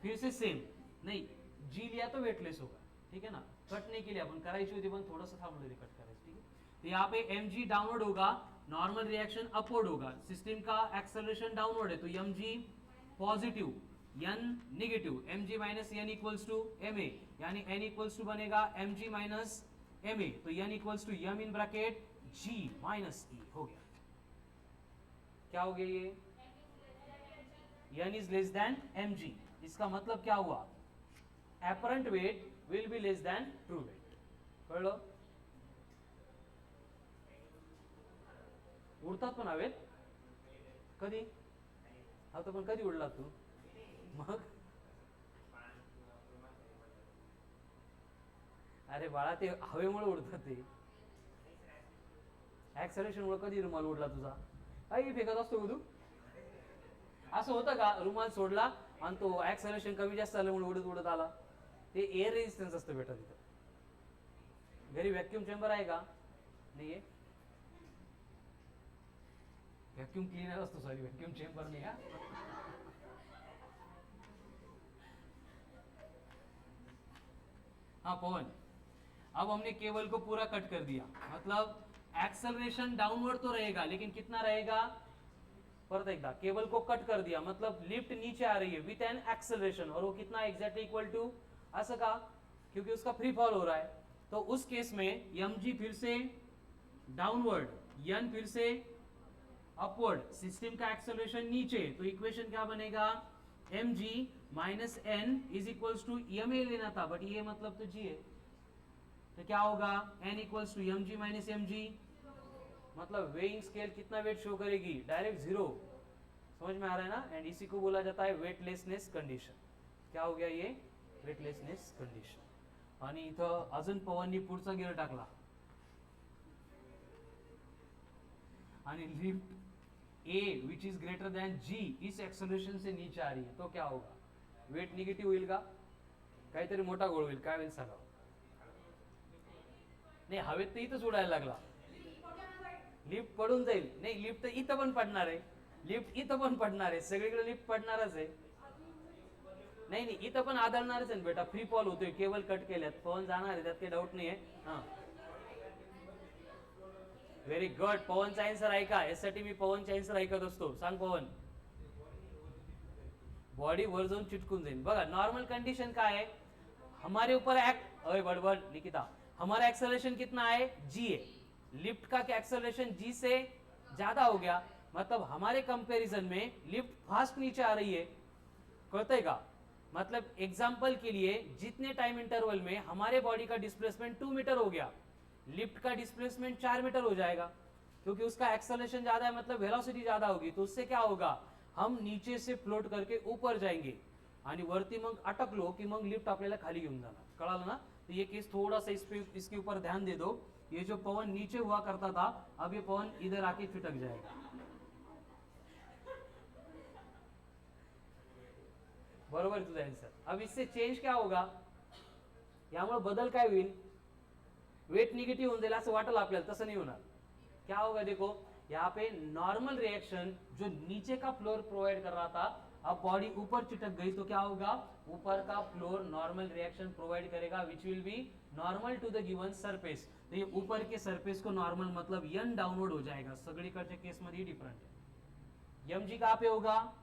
फिर से सेम नहीं, g लिया तो वेटलेस होगा, ठीक है ना, कट नहीं के लिए अपन करायची होती पण थोडंसं थांबलो रे कट करायचं, ठीक है। तो यहाँ पे mg डाउनवर्ड होगा, नॉर्मल रिएक्शन अपवर्ड होगा, सिस्टम का एक्सेलरेशन डाउनवर्ड है तो mg positive n negative, mg minus n equals to ma, यानी n इक्वल्स टू बनेगा mg माइनस ma, तो n equals to m in bracket g minus e हो गया। क्या हो गया ये, n is less than mg, इसका मतलब क्या हुआ, apparent weight will be less than true weight. कळलं? उडतात पण हवेत कधी, हा तर पण कधी उडला तू मग, अरे बाळा ते हवेमुळे उडतात, ते ऍक्सेलरेशन मुळे कधी रुमाल उडला तुझा, काही फेकत असतो तू, असं होतं का रुमाल सोडला आणि तो ऍक्सेलरेशन कमी जास्त झाल्यामुळे उडत उडत आला, ते एअर रेजिस्टन्स असतं बेटा तिथं। घरी व्हॅक्यूम चेंबर आहे का, नाहीये, वैक्यूम क्लीनर असतो, सॉरी वैक्यूम चेंबर नहीं है। हाँ पवन, अब हमने केबल को पूरा कट कर दिया, मतलब एक्सेलरेशन डाउनवर्ड तो रहेगा लेकिन कितना रहेगा, परत एकदा केबल को कट कर दिया मतलब लिफ्ट नीचे आ रही है विथ एन एक्सेलरेशन, और वो कितना एग्जैक्टली इक्वल टू, ऐसा का, क्योंकि उसका फ्री फॉल हो रहा है, तो उस केस में mg फिर से डाउनवर्ड, n फिर से अपवर्ड, सिस्टम का एक्सेलरेशन नीचे, तो इक्वेशन क्या बनेगा, mg minus n is equals to ma लेना था बट ये मतलब तो g है, तो क्या होगा n equals to mg minus mg, मतलब वेइंग स्केल कितना वेट शो करेगी, डायरेक्ट 0, समझ में आ रहा है ना, एंड इसी को बोला जाता है वेटलेसनेस कंडिशन। क्या हो गया ये, वेटलेसनेस कंडिशन। आणि इथं अजून पवननी पुढचा गिअर टाकला आणि lift A which is greater than G इस एक्सेलरेशन से नीचे आ रही है, तो क्या होगा, वेट निगेटिव होईल का, काहीतरी मोठा गोळ होईल, काय होईल सांगा, नाही हवेत तर इथंच उडायला लागला, लिफ्ट पडून जाईल, नाही लिफ्ट इथं पण पडणार आहे, लिफ्ट इथं पण पडणार आहे, सगळीकडे लिफ्ट पडणारच आहे, नाही नाही इथं पण आदळणारच आहे बेटा, फ्री फॉल होतोय, केबल कट केल्यात, पवन जाणार आहे त्यात काही डाऊट नाही आहे। हां व्हेरी गुड, पवनचा आन्सर ऐका, यासाठी मी पवनचा आन्सर ऐकत असतो, सांग पवन, बॉडी वर जाऊन चिटकून जाईल. बघा नॉर्मल कंडीशन काय है, हमारे ऊपर एक्ट अरे बड़बड़ निकिता, हमारा एक्सेलरेशन कितना है g है, लिफ्ट का एक्सेलरेशन g से ज्यादा हो गया, मतलब हमारे कंपैरिजन में लिफ्ट फास्ट नीचे आ रही है. कळतंय का? मतलब एग्जांपल के लिए जितने टाइम इंटरवल में हमारे बॉडी का डिस्प्लेसमेंट 2 मीटर हो गया, लिफ्ट का डिस्प्लेसमेंट 4 मीटर हो जाएगा, क्योंकि उसका एक्सेलरेशन ज्यादा है, मतलब वेलोसिटी ज्यादा होगी. तो उससे क्या होगा, हम नीचे से फ्लोट करके ऊपर जाएंगे आणि वरती मग अटकलो की मग लिफ्ट आपल्याला खाली घेऊन जाणार. कळालं ना? तो ये केस थोड़ा सा इसके ऊपर ध्यान दे दो. ये जो पवन नीचे हुआ करता था, अब ये पवन इधर आके छिटक जाएगा. बरोबर तुझा आंसर. अब इससे चेंज क्या होगा, यामुळे बदल काय होईल, वेट निगेटिव्ह होऊन जाईल असं वाटेल आपल्याला, तसं नाही होणार. क्या होगा देखो, यहाँ पे नॉर्मल रिएक्शन जो नीचे का फ्लोर प्रोवाइड कर रहा था, अब बॉडी ऊपर चिटक गई तो क्या होगा, ऊपर का फ्लोर नॉर्मल रिएक्शन प्रोवाइड करेगा which will be normal to the given surface. तो ये ऊपर के सरफेस को नॉर्मल मतलब एन डाउनवर्ड हो जाएगा. सगळीकडच्या केस मध्ये डिफरंट है. एम जी कहाँ पे होगा,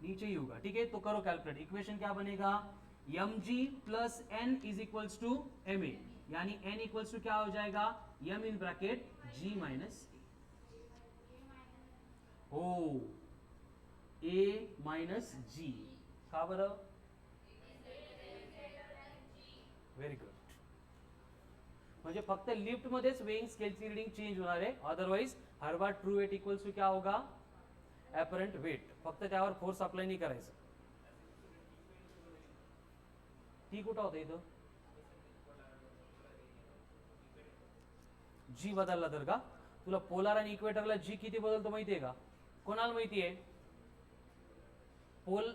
नीचे ही होगा. ठीक है, तो करो कैलकुलेट. इक्वेशन क्या बनेगा, M G plus N is equals to M A, यानी एन इक्वल्स टू क्या हो जाएगा, M in bracket G minus O A minus G. का बरं, व्हेरी गुड. म्हणजे फक्त लिफ्ट मध्येच वेइंग स्केलची रीडिंग चेंज होणार आहे, अदरवाइज हर बार ट्रू वेट इक्वल्स टू क्या होगा, ॲपरंट वेट. फक्त त्यावर फोर्स अप्लाय नाही करायचं. टी कुठं होतं इथं, जी बदलला तर का, तुला पोलार आणि इक्वेटरला जी किती बदलतो माहितीये का, कोणाला माहितीये, पोल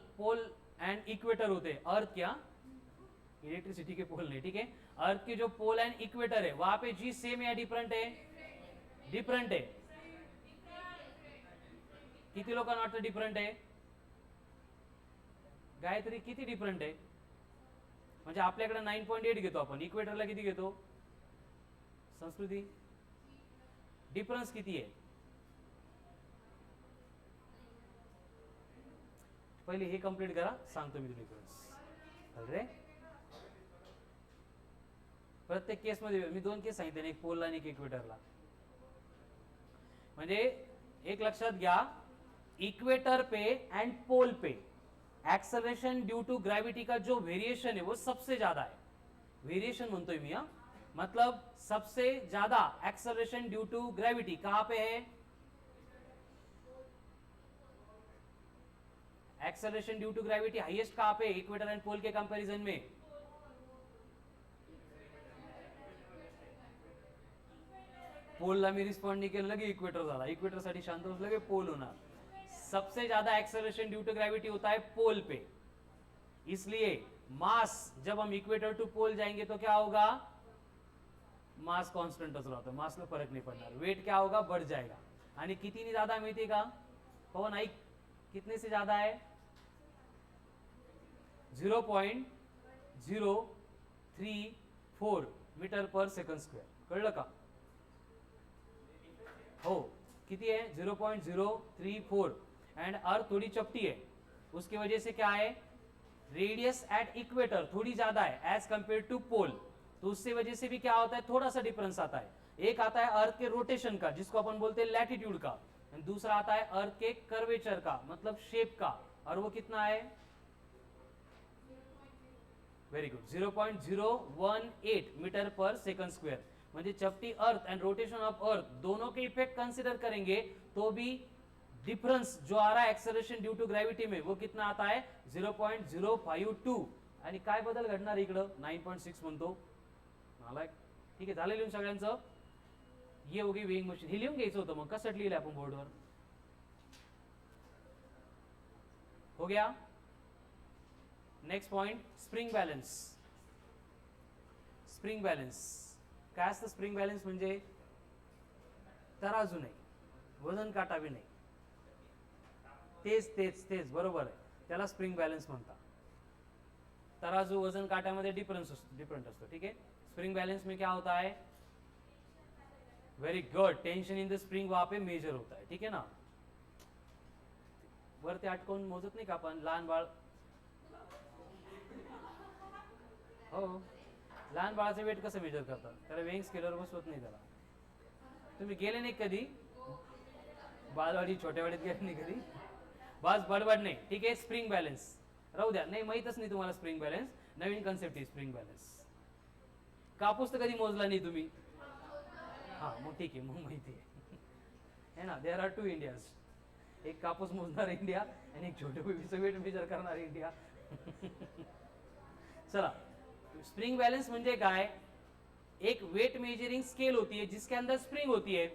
एंड इक्वेटर होते अर्थ क्या, इलेक्ट्रिसिटी के पोल नहीं. ठीक है, अर्थ के जो पोल एंड इक्वेटर है वहां पे जी सेम या डिफरंट है, डिफरंट है. किती लोकांना वाटतं डिफरंट आहे, गायत्री किती डिफरंट आहे, म्हणजे आपल्याकडे 9.8 घेतो आपण, इक्वेटरला किती घेतो, संस्कृती डिफरन्स किती आहे, पहिले हे कंप्लीट करा, सांगतो मी डिफरन्स. रे प्रत्येक केस मध्ये मी 2 केस सांगितले, एक पोलला आणि एक इक्वेटरला. म्हणजे एक लक्षात घ्या, इक्वेटर पे एंड पोल पे एक्सेलरेशन ड्यू टू ग्रेविटी का जो वेरिएशन है वो सबसे ज्यादा है. वेरिएशन म्हणतोय मी, मतलब सबसे ज्यादा एक्सेलरेशन ड्यू टू ग्रेविटी कहां पे है, acceleration due to gravity highest कहां पे, इक्वेटर एंड पोल के कंपैरिजन में. पोलला मी रिस्पॉन्ड नहीं केलं, लगे इक्वेटर झाला, इक्वेटर साठी शांत बसलं, लगे पोल होणार. सबसे ज्यादा एक्सेलरेशन ड्यू टू ग्रेविटी होता है पोल पे, इसलिए मास जब हम इक्वेटर टू पोल जाएंगे तो क्या होगा, मास कांस्टेंटच राहतो, मासला फरक नहीं पड़ना, वेट क्या होगा, बढ़ जाएगा. आणि कितीने ज्यादा माहिती का, पवन ऐक, कितने से ज्यादा है, 0.034 मीटर पर सेकंड स्क्वेअर. कळलं का, हो किती है, 0.034. एंड अर्थ थोड़ी चपटी है, उसकी वजह से क्या है, रेडियस एट इक्वेटर थोड़ी ज्यादा है एज कंपेयर टू पोल, तो उससे वजह से भी क्या होता है, थोड़ा सा डिफरेंस आता है. एक आता है अर्थ के रोटेशन का जिसको अपन बोलते हैं लैटिट्यूड का, दूसरा आता है अर्थ के कर्वेचर का मतलब शेप का, और वो कितना है, very good, 0.018 metre per second square. म्हणजे चपटी earth and rotation of earth दोनों के इफेक्ट कंसीडर करेंगे तो भी डिफरेंस जो आ रहा है एक्सेलरेशन ड्यू टू ग्रेविटी में वो कितना आता है, 0.052. आणि काय बदल घडणार इकडं, 9.6 म्हणतो नालायक. ठीक आहे, झालं लिहून सगळ्यांचं, ये होगी वेइंग मशीन. हे लिहून घ्यायचं होतं, मग कसं लिहिलं आपण बोर्डवर, हो गया. Next point, spring balance. Spring balance काय असतं, स्प्रिंग बॅलन्स म्हणजे तराजू नाही, वजन काटा बी नाही, तेच तेच तेच बरोबर आहे, त्याला स्प्रिंग बॅलन्स म्हणतात. तराजू वजन काट्यामध्ये डिफरंट असतो. ठीक है, स्प्रिंग बैलेंस में क्या होता है, very good, tension in the spring वहां पे मेजर होता है. ठीक है ना, वरती अटकवून मोजत नाही का आपण, लहान बाळ, हो लहान बाळाचं वेट कसं मेजर करतात, त्याला वेइंग स्केलवर बसवत नाही त्याला. तुम्ही गेले नाही कधी बालवाडी छोट्या वाडीत, गेले नाही कधी, बस बडबड नाही, ठीक आहे. स्प्रिंग बॅलन्स राहू द्या, नाही माहीतच नाही तुम्हाला स्प्रिंग बॅलन्स, नवीन कन्सेप्ट आहे स्प्रिंग बॅलन्स. कापूस तर कधी मोजला नाही तुम्ही, हां मग ठीक आहे, मग माहिती आहे ना. देर आर 2 इंडियाज, एक कापूस मोजणार इंडिया आणि एक छोटे बेबीचं वेट मेजर करणार इंडिया. चला, स्प्रिंग बैलेंस म्हणजे काय, एक वेट मेजरिंग स्केल होती है जिसके अंदर स्प्रिंग होती है.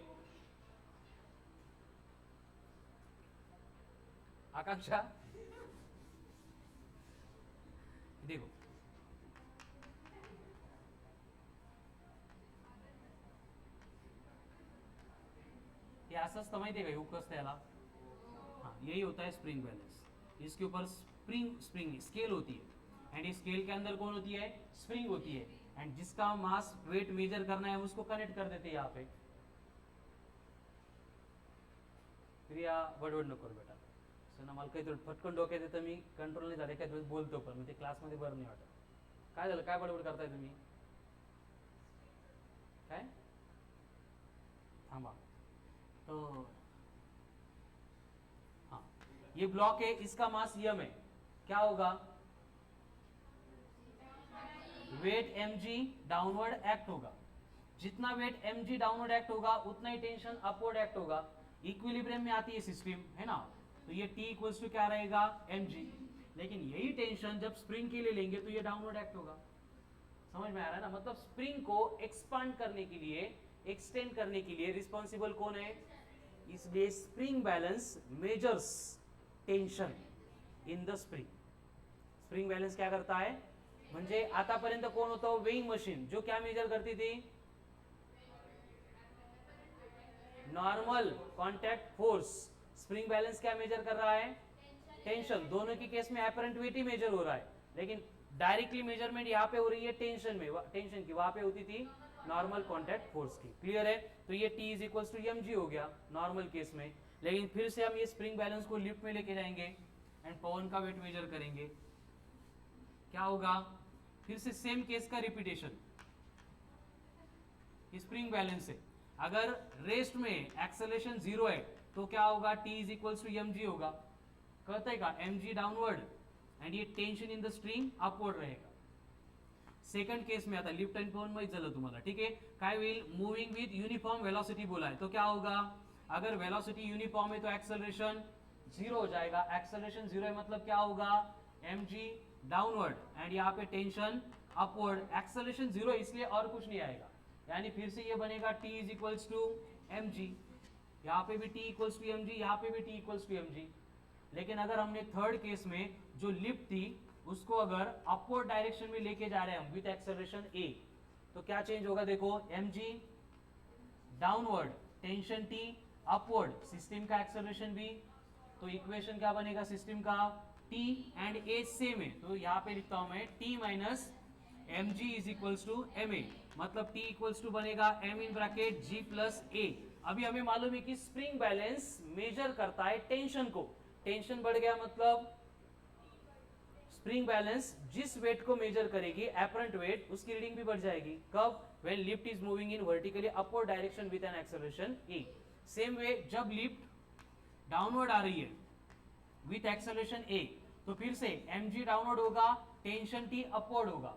आकांक्षा देखो, ये असं माहिती है, हुक असतं याला, हाँ यही होता है स्प्रिंग बैलेंस. इसके ऊपर स्प्रिंग स्प्रिंग स्केल होती है एंड इस स्केल के अंदर कौन होती है, स्प्रिंग होती है, एंड जिसका मास वेट मेजर करना है उसको कनेक्ट कर देते हैं यहाँ पे. प्रिया बडबड नको करू बेटा, ना मला काही फटकन डोक्यात येतं, मी कंट्रोल नाही झाले, काही बोलतो पण म्हणजे क्लासमध्ये बरं नाही वाटत. काय झालं, काय बडबड करताय तुम्ही, काय थांबा. तो हाँ ये ब्लॉक है, इसका मास यम है, क्या होगा, वेट mg डाउनवर्ड एक्ट होगा. जितना वेट mg डाउनवर्ड एक्ट होगा उतना ही टेंशन अपवर्ड एक्ट होगा. इक्विलिब्रियम में आती है सिस्टम, है ना, तो ये T इक्वल्स टू क्या रहेगा, mg. लेकिन यही टेंशन जब स्प्रिंग के लिए लेंगे तो ये डाउनवर्ड एक्ट होगा. समझ में आ रहा है ना, मतलब स्प्रिंग को एक्सपांड करने के लिए, एक्सटेंड करने के लिए रिस्पॉन्सिबल कौन है, इसलिए spring balance measures tension in the spring. Spring balance क्या करता है, म्हणजे आतापर्यंत कोण होतं, वेइंग मशीन, जो क्या मेजर करती थी, normal contact force. Spring balance क्या मेजर कर रहा है, टेंशन. दोनों की केस में एपरेंट वेट ही मेजर हो रहा है, लेकिन डायरेक्टली मेजरमेंट यहाँ पे हो रही है टेंशन में, टेंशन की, वहां पे होती थी नॉर्मल कॉन्टैक्ट फोर्स की. क्लियर है, तो ये T is equals to mg हो गया नॉर्मल केस में. लेकिन फिर से हम ये स्प्रिंग बैलेंस को लिफ्ट में लेके जाएंगे एंड पवन का वेट मेजर करेंगे, क्या होगा, फिर से सेम केस का रिपीटेशन. स्प्रिंग बैलेंस से अगर रेस्ट में एक्सेलरेशन 0 है तो क्या होगा, T is equals to mg होगा. कहते हैं का mg डाउनवर्ड एंड ये tension in the string upward रहेगा. सेकंड केस में आता लिफ्ट एंड पवन माहित झालं तुम्हाला, ठीक है. काय होईल, मूविंग विथ यूनिफॉर्म वेलोसिटी बोला है, तो क्या होगा, अगर वेलोसिटी यूनिफॉर्म है तो एक्सेलरेशन 0 हो जाएगा. एक्सेलरेशन 0 है मतलब क्या होगा, mg डाउनवर्ड एंड यहाँ पे टेंशन अपवर्ड. एक्सेलरेशन 0 इसलिए और कुछ नहीं आएगा, यानी फिर से ये बनेगा T is equals to mg. यहाँ पे भी T इक्वल्स टू mg, यहाँ पे भी T इक्वल्स टू mg. लेकिन अगर हमने थर्ड केस में जो लिफ्ट थी उसको अगर अपवर्ड डायरेक्शन में लेके जा रहे हैं हम विथ एक्सेलरेशन a, तो क्या चेंज होगा, देखो mg downward, tension T upward, system का एक्सेलरेशन भी, तो इक्वेशन क्या बनेगा सिस्टम का, T एंड a सेम है, तो यहाँ पे लिखता हूं मैं T minus mg is equals to ma, मतलब T इक्वल्स टू बनेगा m in bracket g plus a. अभी हमें मालूम है कि स्प्रिंग बैलेंस मेजर करता है टेंशन को. टेंशन बढ़ गया मतलब स्प्रिंग बैलेंस जिस वेट को मेजर करेगी, एपरेंट वेट, उसकी रीडिंग भी बढ़ जाएगी. कब, when lift is moving in vertically upward direction with an acceleration e. Same way जब लिफ्ट डाउनवर्ड आ रही है विथ एक्सेलरेशन a, तो फिर से mg डाउनवर्ड होगा, टेंशन T अपवर्ड होगा.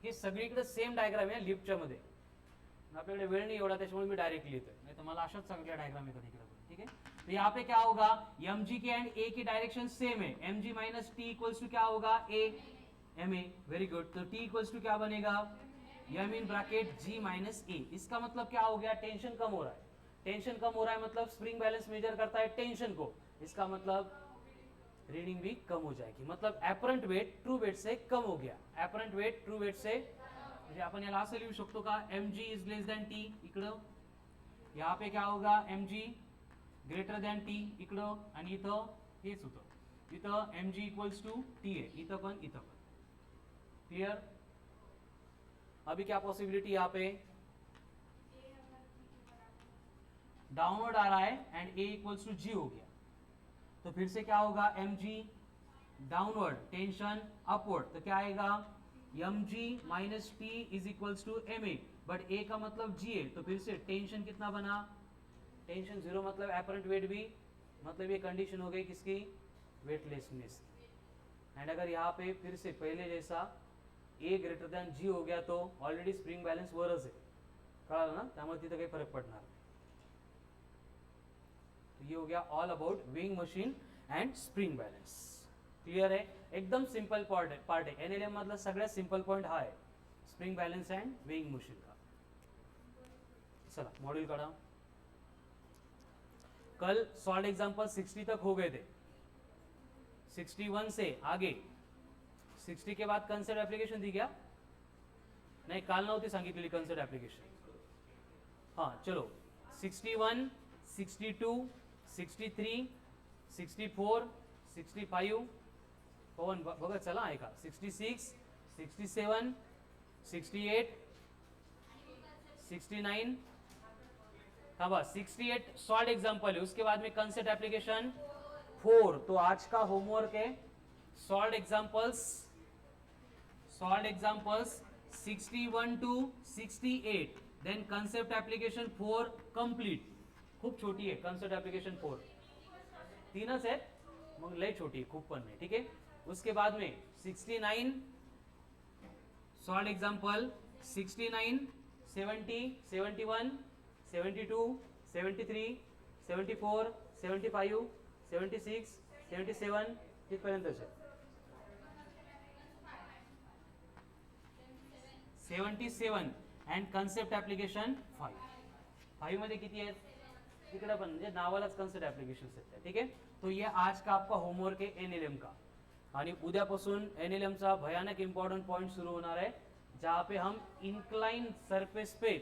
हे सगळीकडे सेम डायग्राम आहे लिफ्टच्या मध्ये. आपल्याकडे वेळ नाही एवढा, त्याच्यामुळे मी डायरेक्ट लिहितोय, नाही तर मला अशाच सगळ्या डायग्राम आहे कधी. ठीक है, तो यहाँ पे क्या होगा, mg के एंड a की डायरेक्शन सेम है, mg minus t equals to क्या होगा, a ma. वेरी गुड, तो t इक्वल्स टू क्या बनेगा, m in bracket g minus a. इसका मतलब क्या हो गया, टेंशन कम हो रहा है. टेंशन कम हो रहा है मतलब स्प्रिंग बैलेंस मेजर करता है टेंशन को, इसका मतलब रीडिंग भी कम हो जाएगी. मतलब एपरेंट वेट ट्रू वेट से कम हो गया. एपरेंट वेट ट्रू वेट से, म्हणजे आपण याला असं लिहू शकतो का, mg is less than t इकडं, यहाँ पे क्या होगा, mg ग्रेटर दॅन टी इकडं, आणि इथं हेच होतं, इथं mg इक्वल्स टू t आहे, इथं पण इथं पण. क्लियर. अभी क्या पॉसिबिलिटी यहाँ पे, डाउनवर्ड आ रहा है and a equals to g हो गया. तो फिर से क्या होगा, mg डाउनवर्ड, टेंशन अपवर्ड, तो क्या आएगा mg minus T is equals to ma, but a का मतलब g है, तो फिर से टेंशन कितना बना, टेंशन 0 मतलब एपरेंट वेट भी, मतलब ये कंडीशन हो गई किसकी, वेटलेसनेस। एंड अगर यहाँ पे फिर से पहले जैसा a ग्रेटर दॅन g हो गया तो ऑलरेडी स्प्रिंग बॅलन्स वरच आहे, कळालं ना, त्यामुळे तिथं काही फरक पडणार नाही। तो ये हो गया all about weighing machine and spring balance. Clear है, एकदम सिंपल पार्ट है एनएलएम मतलब सगळ्यात सिंपल पॉइंट हा है, spring balance and weighing machine का। चला मॉड्यूल काढा। कल सॉल्व एग्जांपल 60 तक हो गए थे, 61 से आगे 60 के बाद कंसेप्ट एप्लीकेशन दी क्या, नहीं काल नव्हती सांगितलेली कंसेप्ट एप्लीकेशन। हाँ चलो 61, 62, 63, 64, 65, पवन बघत चला ऐका, 66, 67, 68, 69, हाँ बस 68 सॉल्व एग्जांपल है, उसके बाद में कंसेप्ट एप्लीकेशन 4। तो आज का होमवर्क है solve examples 61 to 68, then concept application 4 complete. खूप छोटी है कंसेप्ट एप्लीकेशन 4, तीनच है मग लय छोटी है, खूप पण नाही, ठीक है। उसके बाद में 69 सॉल्व एग्जांपल 69, 70, 71, 72, 73, 74, 75, 76, 77 कितपर्यंतच आहे, 77 एंड कंसेप्ट एप्लीकेशन 5 मध्ये किती आहेत, तिकडे पण म्हणजे नावालाच कंसेप्ट एप्लीकेशन आहेत, ठीक है। तो ये आज का आपका होमवर्क है एनएलएम का, आणि उद्यापासून एनएलएम चा भयानक इंपॉर्टेंट पॉइंट शुरू होणार है, जहां पे हम इंक्लाइन सरफेस पे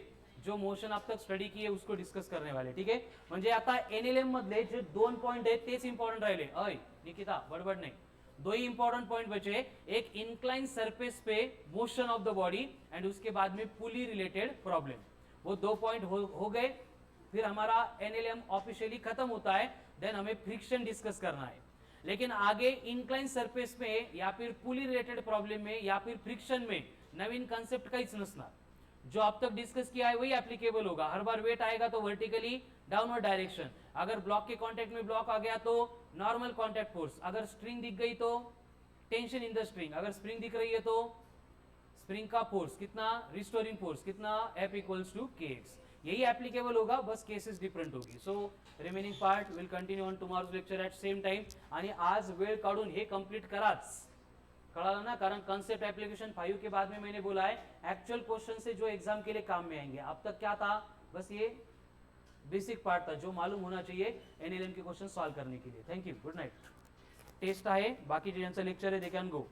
जो मोशन आप तक स्टडी किए उसको डिस्कस करने वाले, ठीक है। म्हणजे आता एनएलएम मधले जे 2 पॉइंट आहेत तेच इंपॉर्टेंट राहिले। अय निकिता बडबड नाही, 2 ही इंपॉर्टेंट पॉइंट बचे, एक इंक्लाइन सरफेस पे motion of the body and उसके बाद में पुली रिलेटेड प्रॉब्लम, वो 2 पॉइंट हो गए। फिर हमारा एनएलएम ऑफिशियली खत्म होता है, देन हमें फ्रिक्शन डिस्कस करना है, लेकिन आगे इंक्लाइन सरफेस में या फिर पुली रिलेटेड प्रॉब्लम में या फिर फ्रिक्शन में नवीन कंसेप्ट काहीच नसणार, जो अब तक डिस्कस किया है वही एप्लीकेबल होगा। हर बार वेट आएगा तो वर्टिकली डाउनवर्ड डायरेक्शन, अगर ब्लॉक के कांटेक्ट में ब्लॉक आ गया तो नॉर्मल कांटेक्ट फोर्स, अगर स्ट्रिंग दिख गई तो टेंशन इन द स्ट्रिंग, अगर स्प्रिंग दिख रही है तो स्प्रिंग का फोर्स कितना, रिस्टोरिंग फोर्स कितना, F इक्वल्स टू kx, यही एप्लीकेबल होगा, बस केसेस डिफरेंट होगी। So remaining part will continue on tomorrow's lecture at same time, आणि आज वेळ काढून हे कंप्लीट कराच, कळालं ना, कारण कंसेप्ट एप्लीकेशन 5 के बाद में मैंने बोला है एक्चुअल क्वेश्चन से जो एग्जाम के लिए काम में आएंगे। अब तक क्या था, बस ये बेसिक पार्ट था जो मालूम होना चाहिए एनएलएम के क्वेश्चन सॉल्व करने के लिए। Thank you, good night. Test आहे, बाकी ज्यांचं लेक्चर आहे दे कॅन गो।